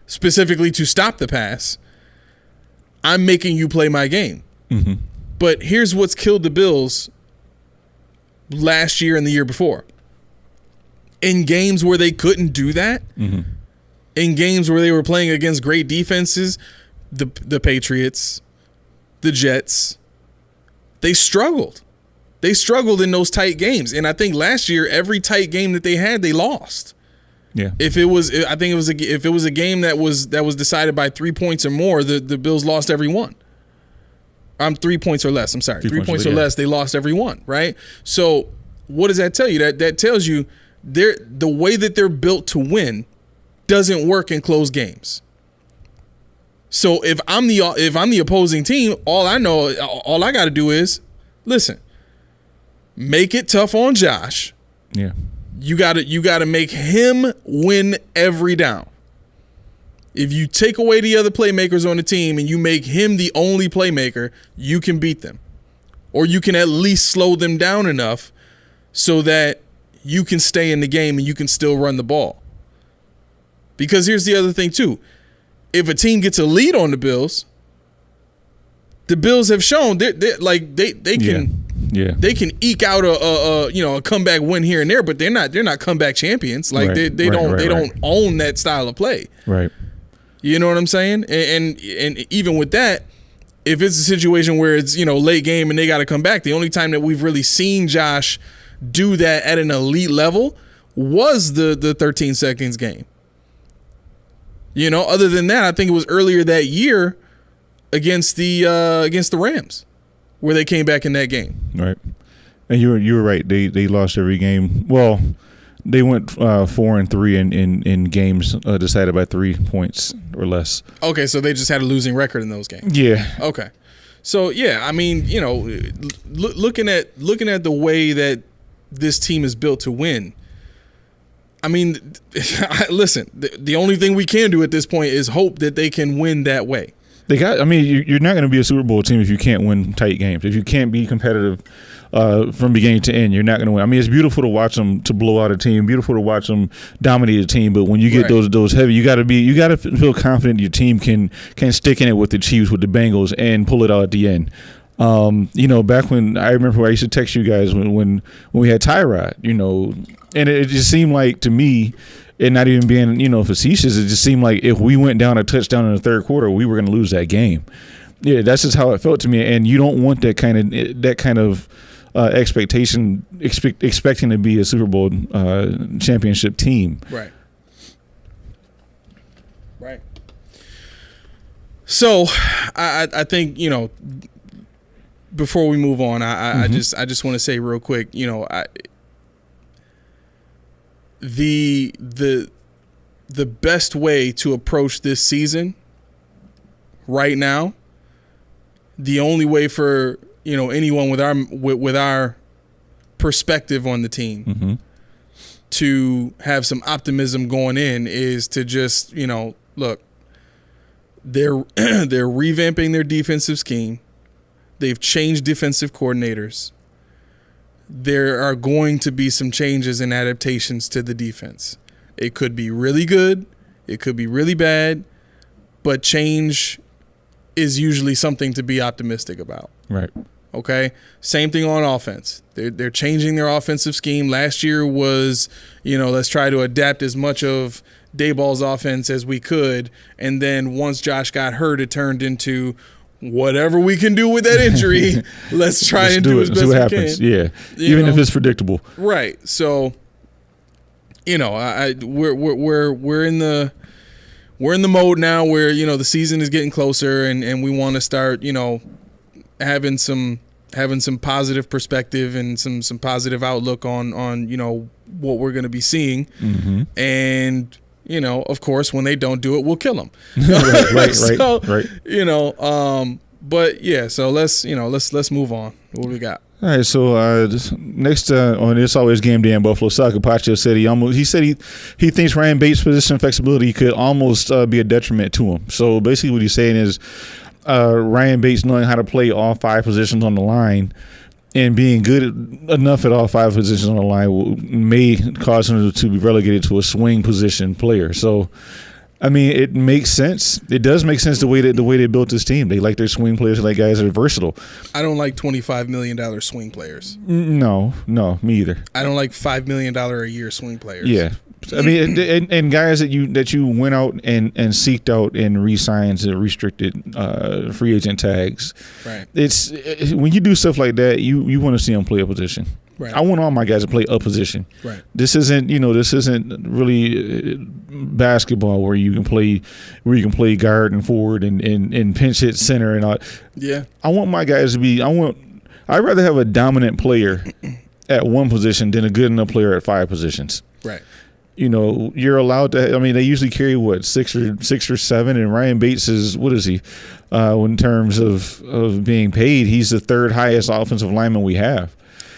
Speaker 2: specifically to stop the pass. I'm making you play my game. But here's what's killed the Bills last year and the year before. In games where they couldn't do that, in games where they were playing against great defenses, the Patriots, the Jets, they struggled. They struggled in those tight games. And I think last year, every tight game that they had, they lost.
Speaker 1: Yeah.
Speaker 2: If it was a game that was decided by 3 points or more, the Bills lost every one. 3 points or less. I'm sorry. 3 points or less, they lost every one, right? So what does that tell you? That tells you the way that they're built to win doesn't work in close games. So if I'm the opposing team, all I got to do is listen. Make it tough on Josh.
Speaker 1: Yeah.
Speaker 2: You got to make him win every down. If you take away the other playmakers on the team and you make him the only playmaker, you can beat them. Or you can at least slow them down enough so that you can stay in the game and you can still run the ball. Because here's the other thing too. If a team gets a lead on the Bills have shown they can eke out a comeback win here and there, but they're not comeback champions. Like they don't own that style of play.
Speaker 1: Right.
Speaker 2: You know what I'm saying? And even with that, if it's a situation where it's late game and they got to come back, the only time that we've really seen Josh do that at an elite level was the 13 seconds game. Other than that, I think it was earlier that year against the Rams where they came back in that game.
Speaker 1: Right. And you were right. They lost every game. Well, they went 4-3 in games decided by 3 points or less.
Speaker 2: Okay, so they just had a losing record in those games.
Speaker 1: Yeah.
Speaker 2: Okay. So yeah, I mean, looking at the way that this team is built to win. I mean, listen, the only thing we can do at this point is hope that they can win that way.
Speaker 1: You're not going to be a Super Bowl team if you can't win tight games. If you can't be competitive from beginning to end, you're not going to win. I mean, it's beautiful to watch them to blow out a team, beautiful to watch them dominate a team. But when you get those heavy, you got to feel confident your team can stick in it with the Chiefs, with the Bengals, and pull it out at the end. Back when I remember I used to text you guys when we had Tyrod, and it just seemed like to me, and not even being, facetious, it just seemed like if we went down a touchdown in the third quarter, we were going to lose that game. Yeah, that's just how it felt to me. And you don't want that kind of expecting to be a Super Bowl championship team.
Speaker 2: Right. Right. So, I think, you know, before we move on, I just want to say real quick, you know, the best way to approach this season right now, the only way for, you know, anyone with our perspective on the team to have some optimism going in is to just, you know, look, they're revamping their defensive scheme. They've changed defensive coordinators. There are going to be some changes and adaptations to the defense. It could be really good. It could be really bad. But change is usually something to be optimistic about.
Speaker 1: Right.
Speaker 2: Okay? Same thing on offense. They're changing their offensive scheme. Last year was, you know, let's try to adapt as much of Dayball's offense as we could. And then once Josh got hurt, it turned into whatever we can do with that injury, let's try and do as best we
Speaker 1: happens.
Speaker 2: can.
Speaker 1: Yeah, even if it's predictable.
Speaker 2: Right. So, you know, we're in the mode now where, you know, the season is getting closer and we want to start, you know, having some positive perspective and some positive outlook on you know what we're going to be seeing. And you know, of course, when they don't do it, we'll kill them. right. You know, but yeah. So let's move on. What do we got?
Speaker 1: All right. So next on It's Always Game Day in Buffalo, Sal Capaccio said he thinks Ryan Bates' position flexibility could almost be a detriment to him. So basically, what he's saying is Ryan Bates knowing how to play all 5 positions on the line and being good enough at all 5 positions on the line may cause him to be relegated to a swing position player. So, I mean, it makes sense. It does make sense the way they built this team. They like their swing players. They like guys that are versatile.
Speaker 2: I don't like $25 million swing players.
Speaker 1: No, me either.
Speaker 2: I don't like $5 million a year swing players.
Speaker 1: Yeah. I mean, and guys that you went out and seeked out and re-signed to restricted free agent tags.
Speaker 2: Right.
Speaker 1: It's when you do stuff like that, you want to see them play a position.
Speaker 2: Right.
Speaker 1: I want all my guys to play a position.
Speaker 2: Right.
Speaker 1: This isn't really basketball where you can play guard and forward and pinch hit center and all.
Speaker 2: Yeah.
Speaker 1: I want my guys to be. I'd rather have a dominant player at one position than a good enough player at 5 positions.
Speaker 2: Right.
Speaker 1: You know, you're allowed to. I mean, they usually carry six or seven, and Ryan Bates is what is he? In terms of being paid, he's the 3rd highest offensive lineman we have.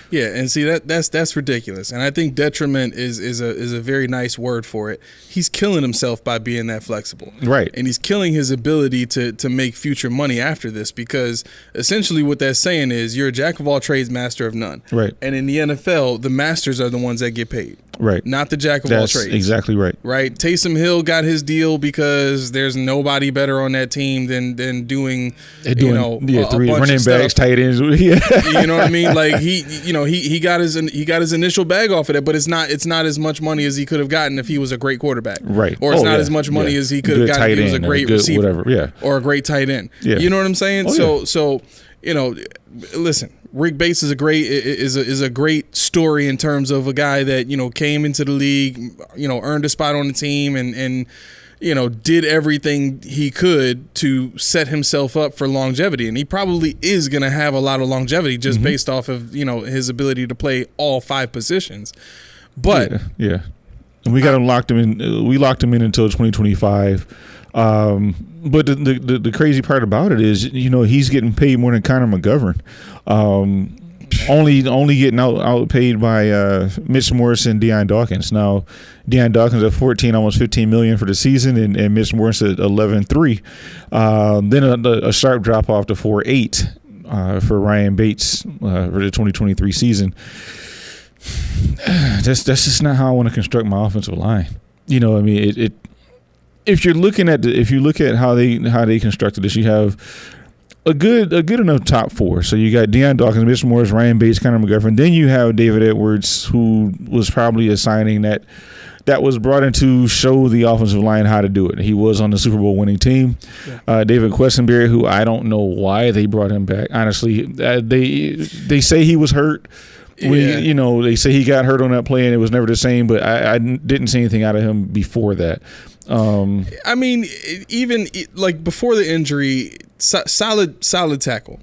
Speaker 2: Yeah, and see that's ridiculous. And I think detriment is a very nice word for it. He's killing himself by being that flexible.
Speaker 1: Right. And
Speaker 2: he's killing his ability to make future money after this, because essentially what that's saying is you're a jack of all trades, master of none.
Speaker 1: Right.
Speaker 2: And in the NFL, the masters are the ones that get paid.
Speaker 1: Right.
Speaker 2: Not the jack of all trades.
Speaker 1: That's exactly right.
Speaker 2: Right. Taysom Hill got his deal because there's nobody better on that team than doing
Speaker 1: 3 running backs, tight ends.
Speaker 2: Yeah. You know what I mean? Like he got his initial bag off of that, but it's not as much money as he could have gotten if he was a great quarterback.
Speaker 1: Right.
Speaker 2: Or it's not as much money as he could have gotten if he was a great receiver.
Speaker 1: Whatever. Yeah.
Speaker 2: Or a great tight end.
Speaker 1: Yeah.
Speaker 2: You know what I'm saying? So you know, listen, Rick Bates is a great story in terms of a guy that, you know, came into the league, you know, earned a spot on the team and you know, did everything he could to set himself up for longevity. And he probably is going to have a lot of longevity just based off of, you know, his ability to play all 5 positions. But
Speaker 1: yeah. And we got him locked him in. We locked him in until 2025. But the crazy part about it is, you know, he's getting paid more than Connor McGovern. Only getting outpaid by Mitch Morris and Deion Dawkins. Now, Deion Dawkins at 14, almost $15 million for the season, and Mitch Morris at 11.3. Then a sharp drop off to 4.8 for Ryan Bates for the 2023 season. That's just not how I want to construct my offensive line. You know, I mean, if you look at how they constructed this, you have a good enough top 4. So you got Deion Dawkins, Mitch Morris, Ryan Bates, Connor McGovern. Then you have David Edwards, who was probably a signing that that was brought in to show the offensive line how to do it. He was on the Super Bowl winning team. Yeah. David Questenberry, who I don't know why they brought him back. Honestly, they say he was hurt. They say he got hurt on that play and it was never the same, but I didn't see anything out of him before that.
Speaker 2: I mean, even like before the injury, solid tackle.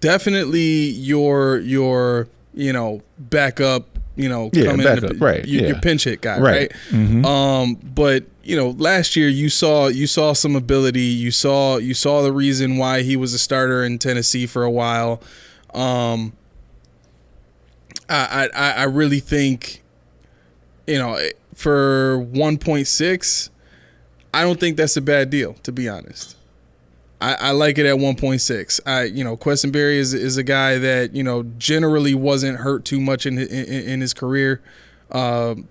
Speaker 2: Definitely your backup. Coming
Speaker 1: backup, right?
Speaker 2: Your pinch hit guy, right?
Speaker 1: Mm-hmm.
Speaker 2: But last year you saw some ability. You saw the reason why he was a starter in Tennessee for a while. I really think, for 1.6, I don't think that's a bad deal, to be honest. I like it at 1.6. Questenberry is a guy that, generally wasn't hurt too much in his career. From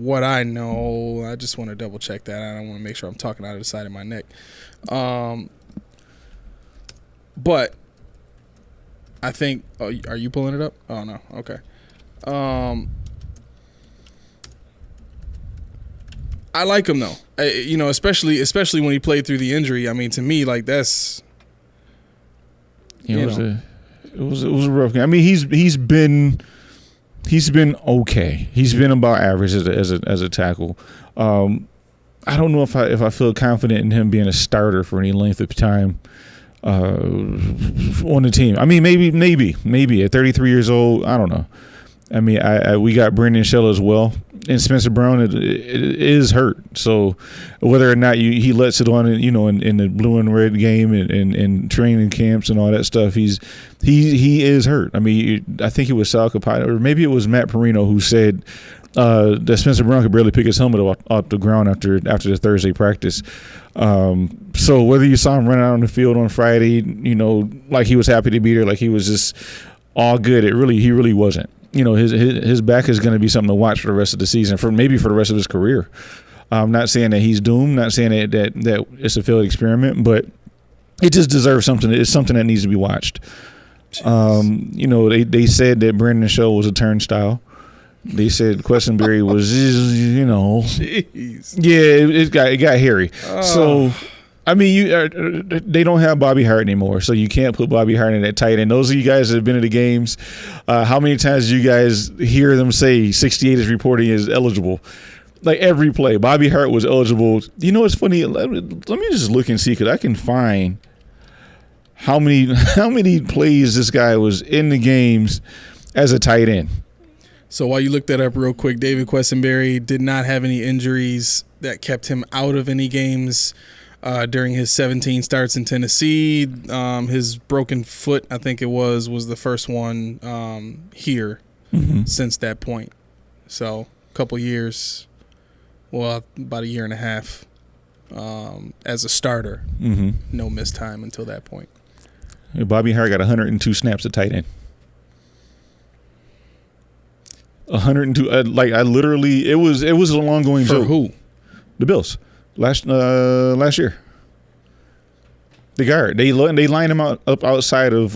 Speaker 2: what I know, I just want to double check that. I don't want to make sure I'm talking out of the side of my neck. But I think, are you pulling it up? Oh, no. Okay. I like him though. Especially when he played through the injury. I mean, to me, like that's.
Speaker 1: It was a rough game. I mean, he's been okay. He's been about average as a tackle. I don't know if I feel confident in him being a starter for any length of time on the team. I mean, maybe at 33 years old. I don't know. I mean, we got Brendan Shell as well, and Spencer Brown it is hurt. So whether or not he lets it on, in the blue and red game and training camps and all that stuff, he is hurt. I mean, I think it was Sal Capito, or maybe it was Matt Perino who said that Spencer Brown could barely pick his helmet off the ground after the Thursday practice. So whether you saw him run out on the field on Friday, like he was happy to be there, like he was just all good, he really wasn't. His back is going to be something to watch for the rest of the season, maybe for the rest of his career. I'm not saying that he's doomed, not saying that it's a failed experiment, but it just deserves something. It's something that needs to be watched. They said that Brendan Shell was a turnstile. They said Questenberry was,
Speaker 2: Jeez.
Speaker 1: Yeah, it got hairy. Oh. So, I mean, they don't have Bobby Hart anymore, so you can't put Bobby Hart in that tight end. Those of you guys that have been to the games, how many times do you guys hear them say 68 is reporting is eligible? Like every play, Bobby Hart was eligible. It's funny. Let me just look and see, because I can find how many plays this guy was in the games as a tight end.
Speaker 2: So while you look that up real quick, David Questenberry did not have any injuries that kept him out of any games during his 17 starts in Tennessee. His broken foot, I think it was the first one here since that point. So a couple years, about a year and a half as a starter. No missed time until that point.
Speaker 1: Bobby Hart got 102 snaps at tight end. 102. I literally, it was an ongoing joke.
Speaker 2: For who?
Speaker 1: The Bills last year. The guard, they lined him up outside of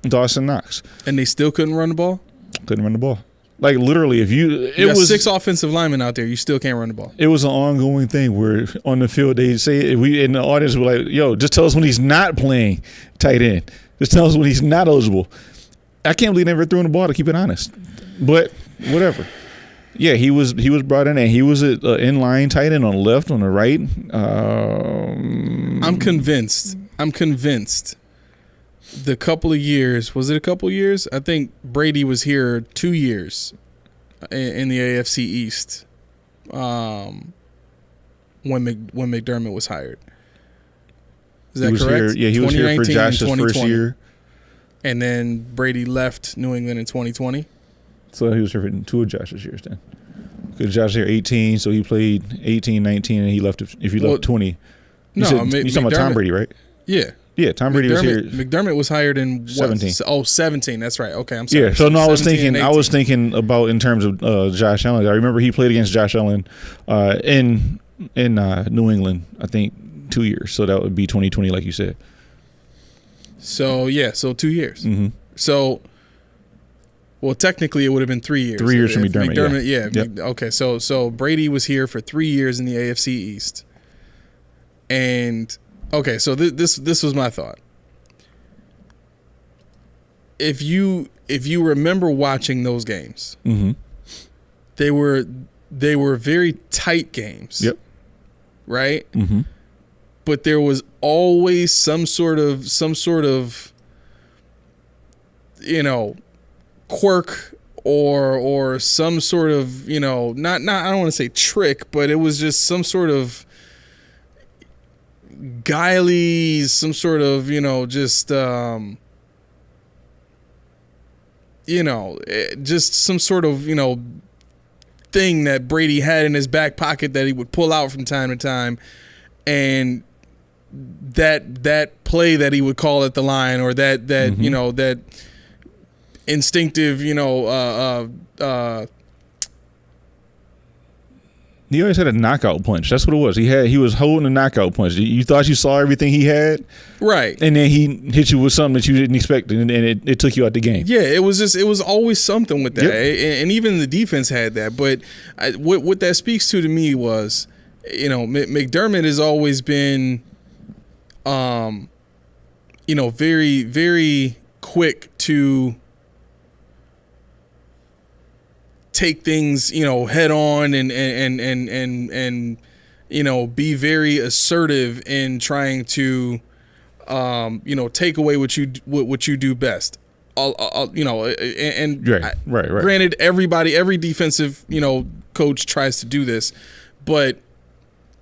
Speaker 1: Dawson Knox,
Speaker 2: and they still couldn't run the ball.
Speaker 1: Couldn't run the ball. Like literally,
Speaker 2: it was 6 offensive linemen out there. You still can't run the ball.
Speaker 1: It was an ongoing thing where on the field they say we in the audience were like, "Yo, just tell us when he's not playing tight end. Just tell us when he's not eligible." I can't believe they never threw in the ball, to keep it honest. But whatever. Yeah, he was brought in, and he was an inline tight end on the left, on the right.
Speaker 2: I'm convinced. The couple of years, was it a couple of years? I think Brady was here 2 years in the AFC East when McDermott was hired. Is that correct?
Speaker 1: He was here for Josh's first year.
Speaker 2: And then Brady left New England in 2020.
Speaker 1: So he was here for 2 of Josh's years then. Because Josh was here 18, so he played 18, 19, and he left if you left 20. You're talking about Tom Brady, right?
Speaker 2: Yeah.
Speaker 1: Yeah, Tom Brady was here.
Speaker 2: McDermott was hired in
Speaker 1: 17.
Speaker 2: 17. That's right. Okay, I'm sorry.
Speaker 1: Yeah, so no, I was thinking about in terms of Josh Allen. I remember he played against Josh Allen in New England, I think 2 years. So that would be 2020, like you said.
Speaker 2: So 2 years.
Speaker 1: Mm-hmm.
Speaker 2: So Well, technically, it would have been 3 years.
Speaker 1: 3 years from McDermott.
Speaker 2: Yeah.
Speaker 1: Yep.
Speaker 2: Okay. So Brady was here for 3 years in the AFC East, and okay. So this was my thought. If you remember watching those games,
Speaker 1: Mm-hmm.
Speaker 2: they were very tight games.
Speaker 1: Yep.
Speaker 2: Right.
Speaker 1: Mm-hmm.
Speaker 2: But there was always some sort of quirk or some sort of not I don't want to say trick, but it was just some sort of guiley, some sort of just some sort of thing that Brady had in his back pocket that he would pull out from time to time, and that play that he would call at the line, or that
Speaker 1: Mm-hmm.
Speaker 2: That instinctive
Speaker 1: He always had a knockout punch. That's what it was. He was holding a knockout punch. You thought you saw everything he had,
Speaker 2: right?
Speaker 1: and then he hit you with something that you didn't expect, and it took you out the game.
Speaker 2: Yeah, it was always something with that,
Speaker 1: Yep.
Speaker 2: and even the defense had that. But what that speaks to me was, McDermott has always been, very, very quick to take things, head on and be very assertive in trying to, take away what you do best.
Speaker 1: Right.
Speaker 2: Granted, every defensive, coach tries to do this, but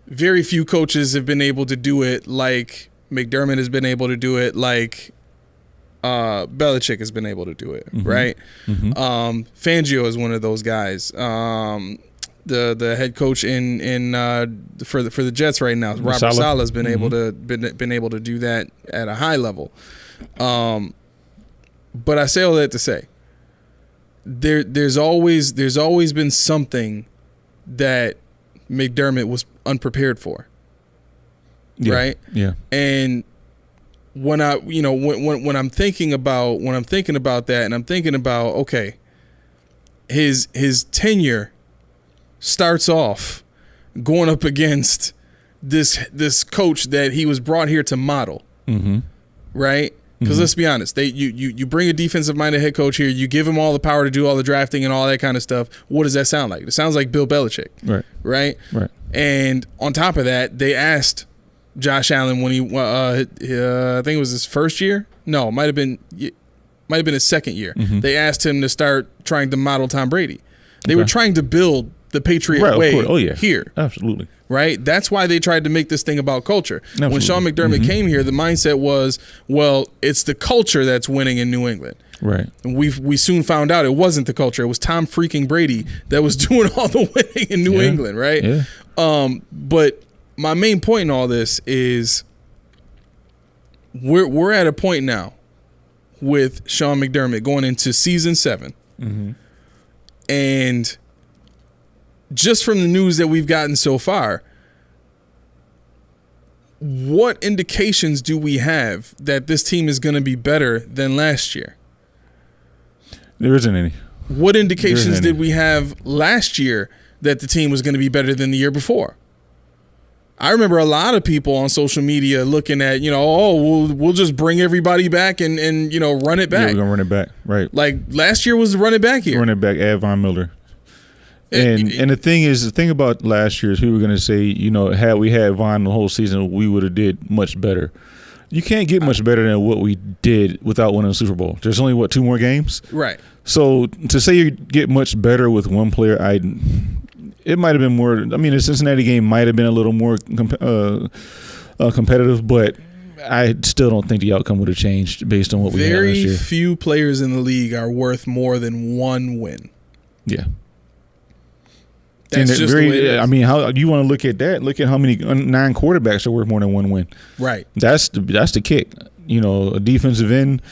Speaker 2: very few coaches have been able to do it like McDermott has been able to do it, like Belichick has been able to do it,
Speaker 1: Mm-hmm.
Speaker 2: right?
Speaker 1: Mm-hmm.
Speaker 2: Fangio is one of those guys. The head coach for the Jets right now, Robert Saleh, has been
Speaker 1: Mm-hmm.
Speaker 2: been able to do that at a high level. But I say all that to say, there's always been something that McDermott was unprepared for, right?
Speaker 1: Yeah.
Speaker 2: And when when I'm thinking about that, and I'm thinking about, okay, his tenure starts off going up against this coach that he was brought here to model,
Speaker 1: Mm-hmm.
Speaker 2: right? Because
Speaker 1: Mhm.
Speaker 2: let's be honest, you bring a defensive-minded head coach here, you give him all the power to do all the drafting and all that kind of stuff. What does that sound like? It sounds like Bill Belichick, right?
Speaker 1: Right.
Speaker 2: And on top of that, they asked Josh Allen when he, I think it was his first year. No, might have been his second year.
Speaker 1: Mhm.
Speaker 2: They asked him to start trying to model Tom Brady. They
Speaker 1: Okay.
Speaker 2: were trying to build the Patriot
Speaker 1: Right, of
Speaker 2: way
Speaker 1: course. Oh, yeah.
Speaker 2: here.
Speaker 1: Absolutely.
Speaker 2: Right? That's why they tried to make this thing about culture. When
Speaker 1: Absolutely.
Speaker 2: Sean McDermott
Speaker 1: Mhm.
Speaker 2: came here, the mindset was, well, it's the culture that's winning in New England.
Speaker 1: Right.
Speaker 2: And we soon found out it wasn't the culture. It was Tom freaking Brady that was doing all the winning in New
Speaker 1: Yeah.
Speaker 2: England, right?
Speaker 1: Yeah.
Speaker 2: But my main point in all this is we're at a point now with Sean McDermott going into season 7.
Speaker 1: Mm-hmm.
Speaker 2: And just from the news that we've gotten so far, what indications do we have that this team is going to be better than last year?
Speaker 1: There isn't any.
Speaker 2: What indications
Speaker 1: There isn't
Speaker 2: did
Speaker 1: any.
Speaker 2: we have last year that the team was going to be better than the year before? I remember a lot of people on social media looking at, we'll just bring everybody back and run it
Speaker 1: Yeah,
Speaker 2: back.
Speaker 1: we're gonna run it back. Right.
Speaker 2: Like last year was the run it back year.
Speaker 1: Run it back. Add Von Miller. And the thing about last year is people were gonna say, had we had Von the whole season, we would have did much better. You can't get much better than what we did without winning the Super Bowl. There's only 2 more games.
Speaker 2: Right.
Speaker 1: So to say you get much better with one player, it might have been more. I mean, the Cincinnati game might have been a little more competitive, but I still don't think the outcome would have changed based on what we had last
Speaker 2: Very
Speaker 1: year.
Speaker 2: few players in the league are worth more than one win.
Speaker 1: Yeah.
Speaker 2: That's
Speaker 1: And
Speaker 2: just the way it is.
Speaker 1: I mean, how you want to look at that? Look at how many 9 quarterbacks are worth more than one win.
Speaker 2: Right.
Speaker 1: That's the kick. A defensive end,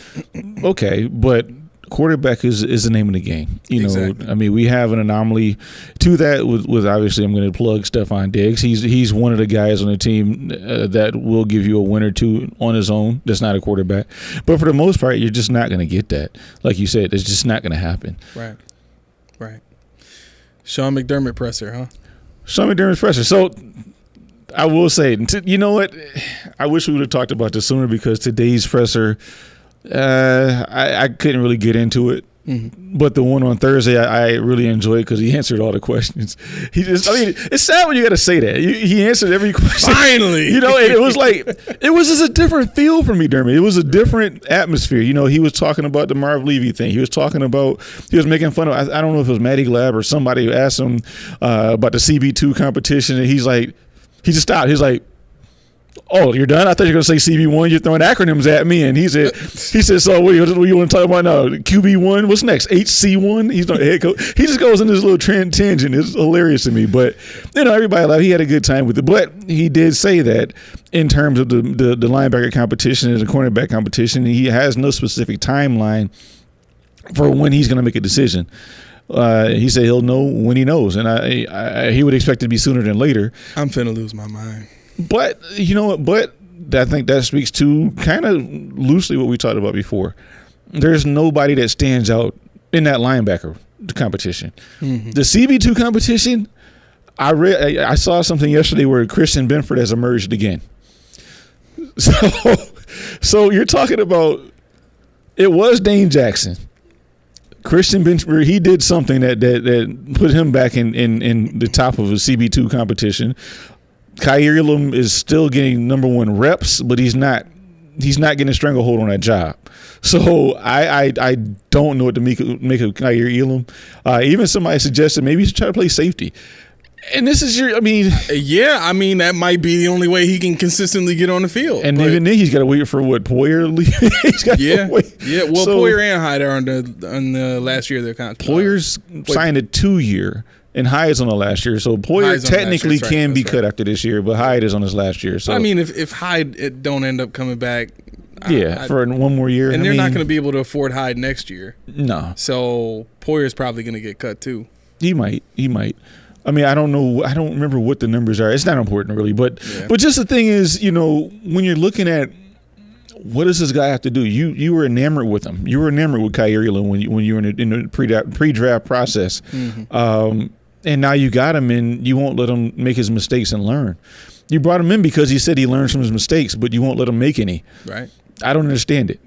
Speaker 1: okay, but quarterback is the name of the game.
Speaker 2: Exactly.
Speaker 1: I mean, we have an anomaly to that with obviously I'm going to plug Stephon Diggs. He's one of the guys on the team that will give you a win or two on his own. That's not a quarterback. But for the most part, you're just not going to get that. Like you said, it's just not going to happen.
Speaker 2: Right. Sean McDermott presser, huh?
Speaker 1: Sean McDermott's presser. So I will say, you know what? I wish we would have talked about this sooner because today's presser, I couldn't really get into it. Mm-hmm. But the one on Thursday, I really enjoyed because he answered all the questions. It's sad when you got to say that. He answered every question.
Speaker 2: Finally.
Speaker 1: And it was like, it was just a different feel for me, Dermot. It was a different atmosphere. He was talking about the Marv Levy thing. He was making fun of, I don't know if it was Matty Glab or somebody who asked him about the CB2 competition. And he just stopped. He's like, oh, you're done? I thought you were going to say CB1. You're throwing acronyms at me. And he said, so what you want to talk about now? QB1? What's next? HC1? He's not head coach. He just goes in this little tangent. It's hilarious to me. But, everybody laughed. He had a good time with it. But he did say that in terms of the linebacker competition and the cornerback competition, he has no specific timeline for when he's going to make a decision. He said he'll know when he knows. And he would expect it to be sooner than later.
Speaker 2: I'm finna lose my mind.
Speaker 1: But you know what? But I think that speaks to kind of loosely what we talked about before. There's nobody that stands out in that linebacker competition. Mm-hmm. The CB2 competition, I saw something yesterday where Christian Benford has emerged again. So you're talking about, it was Dane Jackson. Christian Benford, he did something that put him back in the top of a CB2 competition. Kaiir Elam is still getting number one reps, but he's not getting a stranglehold on that job. So I don't know what to make of Kaiir Elam. Even somebody suggested maybe he should try to play safety. And this is
Speaker 2: that might be the only way he can consistently get on the field.
Speaker 1: And even then, he's got to wait for what, Poyer? He's got to wait.
Speaker 2: Yeah. Well, Poyer and Hyde are on the last year of their contract.
Speaker 1: Poyer's signed a 2-year. And Hyde's on the last year, so Poyer technically can be cut after this year, but Hyde is on his last year. So
Speaker 2: if Hyde don't end up coming back,
Speaker 1: for one more year,
Speaker 2: and they're not going to be able to afford Hyde next year.
Speaker 1: No,
Speaker 2: so Poyer's probably going to get cut too.
Speaker 1: He might. I mean, I don't know. I don't remember what the numbers are. It's not important really, but just the thing is, when you're looking at what does this guy have to do, you were enamored with him. You were enamored with Kaiir Elam when you were in the pre-draft process. Mm-hmm. And now you got him, and you won't let him make his mistakes and learn. You brought him in because he said he learns from his mistakes, but you won't let him make any.
Speaker 2: Right.
Speaker 1: I don't understand it.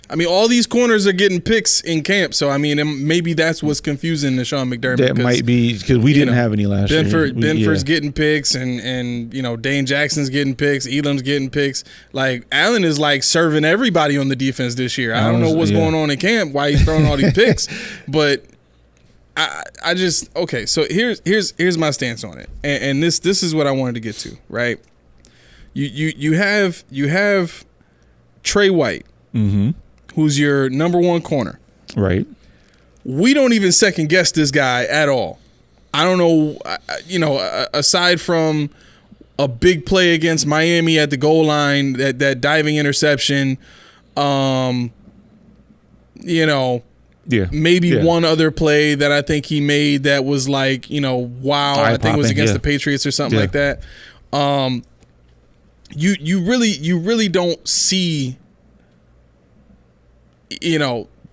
Speaker 2: I mean, all these corners are getting picks in camp, so maybe that's what's confusing to Sean McDermott.
Speaker 1: That might be because we didn't have any last year.
Speaker 2: Benford's getting picks, and Dane Jackson's getting picks, Elam's getting picks. Like Allen is like serving everybody on the defense this year. I don't know what's going on in camp, why he's throwing all these picks, but. I just okay. So here's my stance on it, and this is what I wanted to get to. Right, you have Trey White, mm-hmm. who's your number one corner.
Speaker 1: Right.
Speaker 2: We don't even second guess this guy at all. I don't know. Aside from a big play against Miami at the goal line, that diving interception, maybe one other play that I think he made that was like, wow. I think it was against the Patriots or something like that. You really don't see,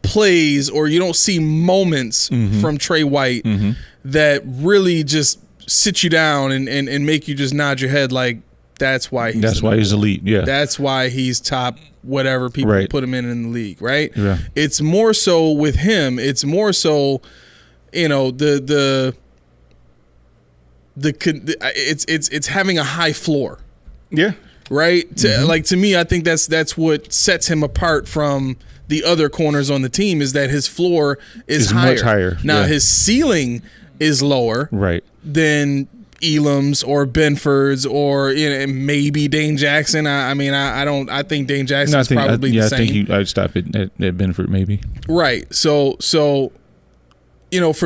Speaker 2: plays, or you don't see moments mm-hmm. from Trey White mm-hmm. that really just sit you down and make you just nod your head like that's why he's elite. Yeah. That's why he's top whatever people put him in the league, right? Yeah. It's more so with him. It's more so, it's having a high floor.
Speaker 1: Yeah.
Speaker 2: Right? Mm-hmm. To me, I think that's what sets him apart from the other corners on the team, is that his floor is higher.
Speaker 1: Much higher.
Speaker 2: Now his ceiling is lower.
Speaker 1: Right.
Speaker 2: Than Elam's or Benford's or maybe Dane Jackson. I think Dane Jackson is probably the same.
Speaker 1: I think I'd stop it at Benford maybe.
Speaker 2: Right. So for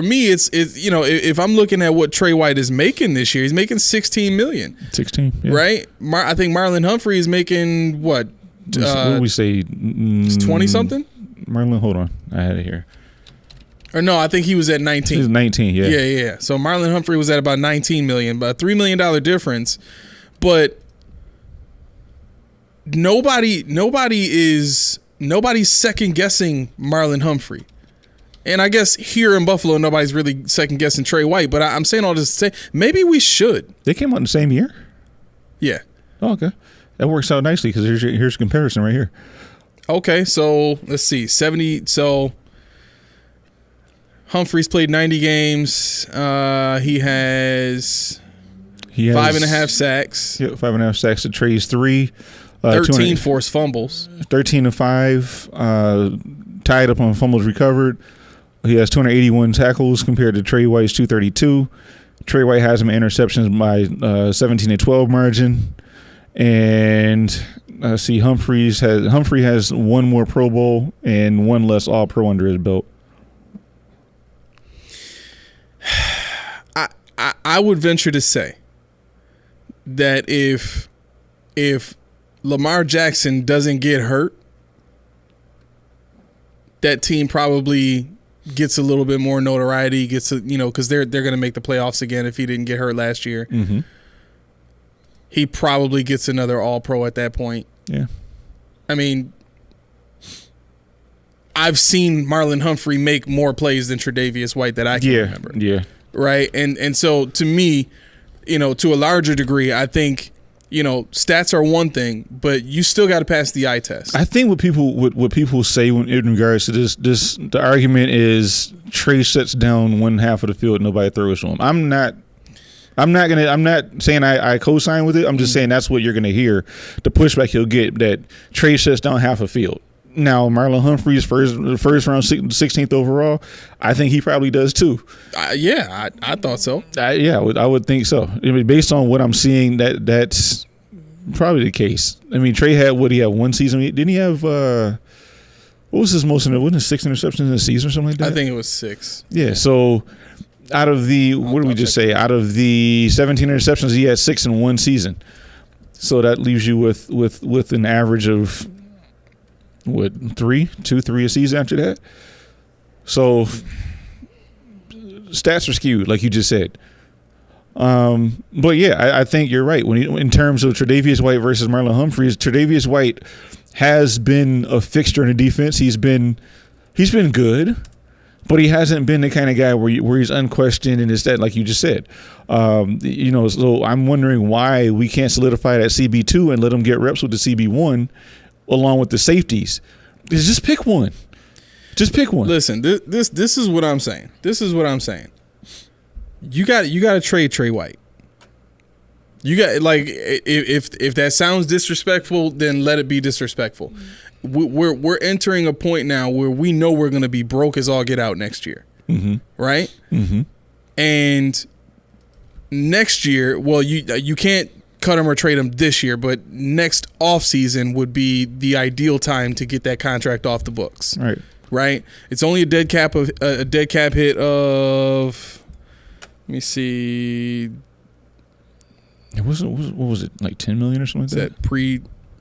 Speaker 2: me it's if I'm looking at what Trey White is making this year, he's making $16 million.
Speaker 1: 16, yeah.
Speaker 2: Right? I think Marlon Humphrey is making what?
Speaker 1: What do we say?
Speaker 2: 20 something?
Speaker 1: Marlon, hold on. I had it here.
Speaker 2: Or no, I think he was at 19.
Speaker 1: He was 19, yeah.
Speaker 2: Yeah. So Marlon Humphrey was at about $19 million, but a $3 million difference. But nobody's second guessing Marlon Humphrey. And I guess here in Buffalo, nobody's really second guessing Trey White. But I'm saying all this to say maybe we should.
Speaker 1: They came out in the same year?
Speaker 2: Yeah.
Speaker 1: Oh, okay. That works out nicely because here's a comparison right here.
Speaker 2: Okay, so let's see. 70. So Humphreys played 90 games. He has 5.5 sacks.
Speaker 1: Yeah, 5.5 sacks. To Trey's 3.
Speaker 2: 13 forced fumbles.
Speaker 1: 13 to 5. Tied up on fumbles recovered. He has 281 tackles compared to Trey White's 232. Trey White has him interceptions by 17 to 12 margin. And see, Humphrey has one more Pro Bowl and one less All-Pro under his belt.
Speaker 2: I would venture to say that if Lamar Jackson doesn't get hurt, that team probably gets a little bit more notoriety. Because they're going to make the playoffs again if he didn't get hurt last year.
Speaker 1: Mm-hmm.
Speaker 2: He probably gets another All-Pro at that point.
Speaker 1: Yeah.
Speaker 2: I mean, I've seen Marlon Humphrey make more plays than Tre'Davious White that I can remember.
Speaker 1: Yeah.
Speaker 2: Right? And so to me, to a larger degree, I think, stats are one thing, but you still got to pass the eye test.
Speaker 1: I think what people say in regards to this, the argument is Trey shuts down one half of the field, nobody throws to him. I'm not saying I co-sign with it. I'm just saying that's what you're gonna hear. The pushback he'll get that Trey shuts down half a field. Now Marlon Humphrey's first round 16th overall, I think he probably does too.
Speaker 2: I thought so.
Speaker 1: I would think so. I mean, based on what I'm seeing, that's probably the case. I mean, Trey had one season? Didn't he have what was his most? Wasn't it 6 interceptions in a season or something like that?
Speaker 2: I think it was 6.
Speaker 1: Yeah. So out of the Out of the 17 interceptions, he had 6 in one season. So that leaves you with an average of what, 3 a season after that. So stats are skewed, like you just said. But yeah, I think you're right. In terms of Tre'Davious White versus Marlon Humphreys, Tre'Davious White has been a fixture in the defense. He's been good, but he hasn't been the kind of guy where he's unquestioned and is that, like you just said. So I'm wondering why we can't solidify that CB2 and let him get reps with the CB1 along with the safeties. Just pick one. Just pick one.
Speaker 2: Listen, this is what I'm saying. You got to trade Trey White. You got, like, if that sounds disrespectful, then let it be disrespectful. We're entering a point now where we know we're going to be broke as all get out next year, right? Mm-hmm. And next year, well, you can't cut him or trade him this year, but next offseason would be the ideal time to get that contract off the books. Right? It's only a dead cap hit of, let me see.
Speaker 1: What was it, like $10 million or something like that?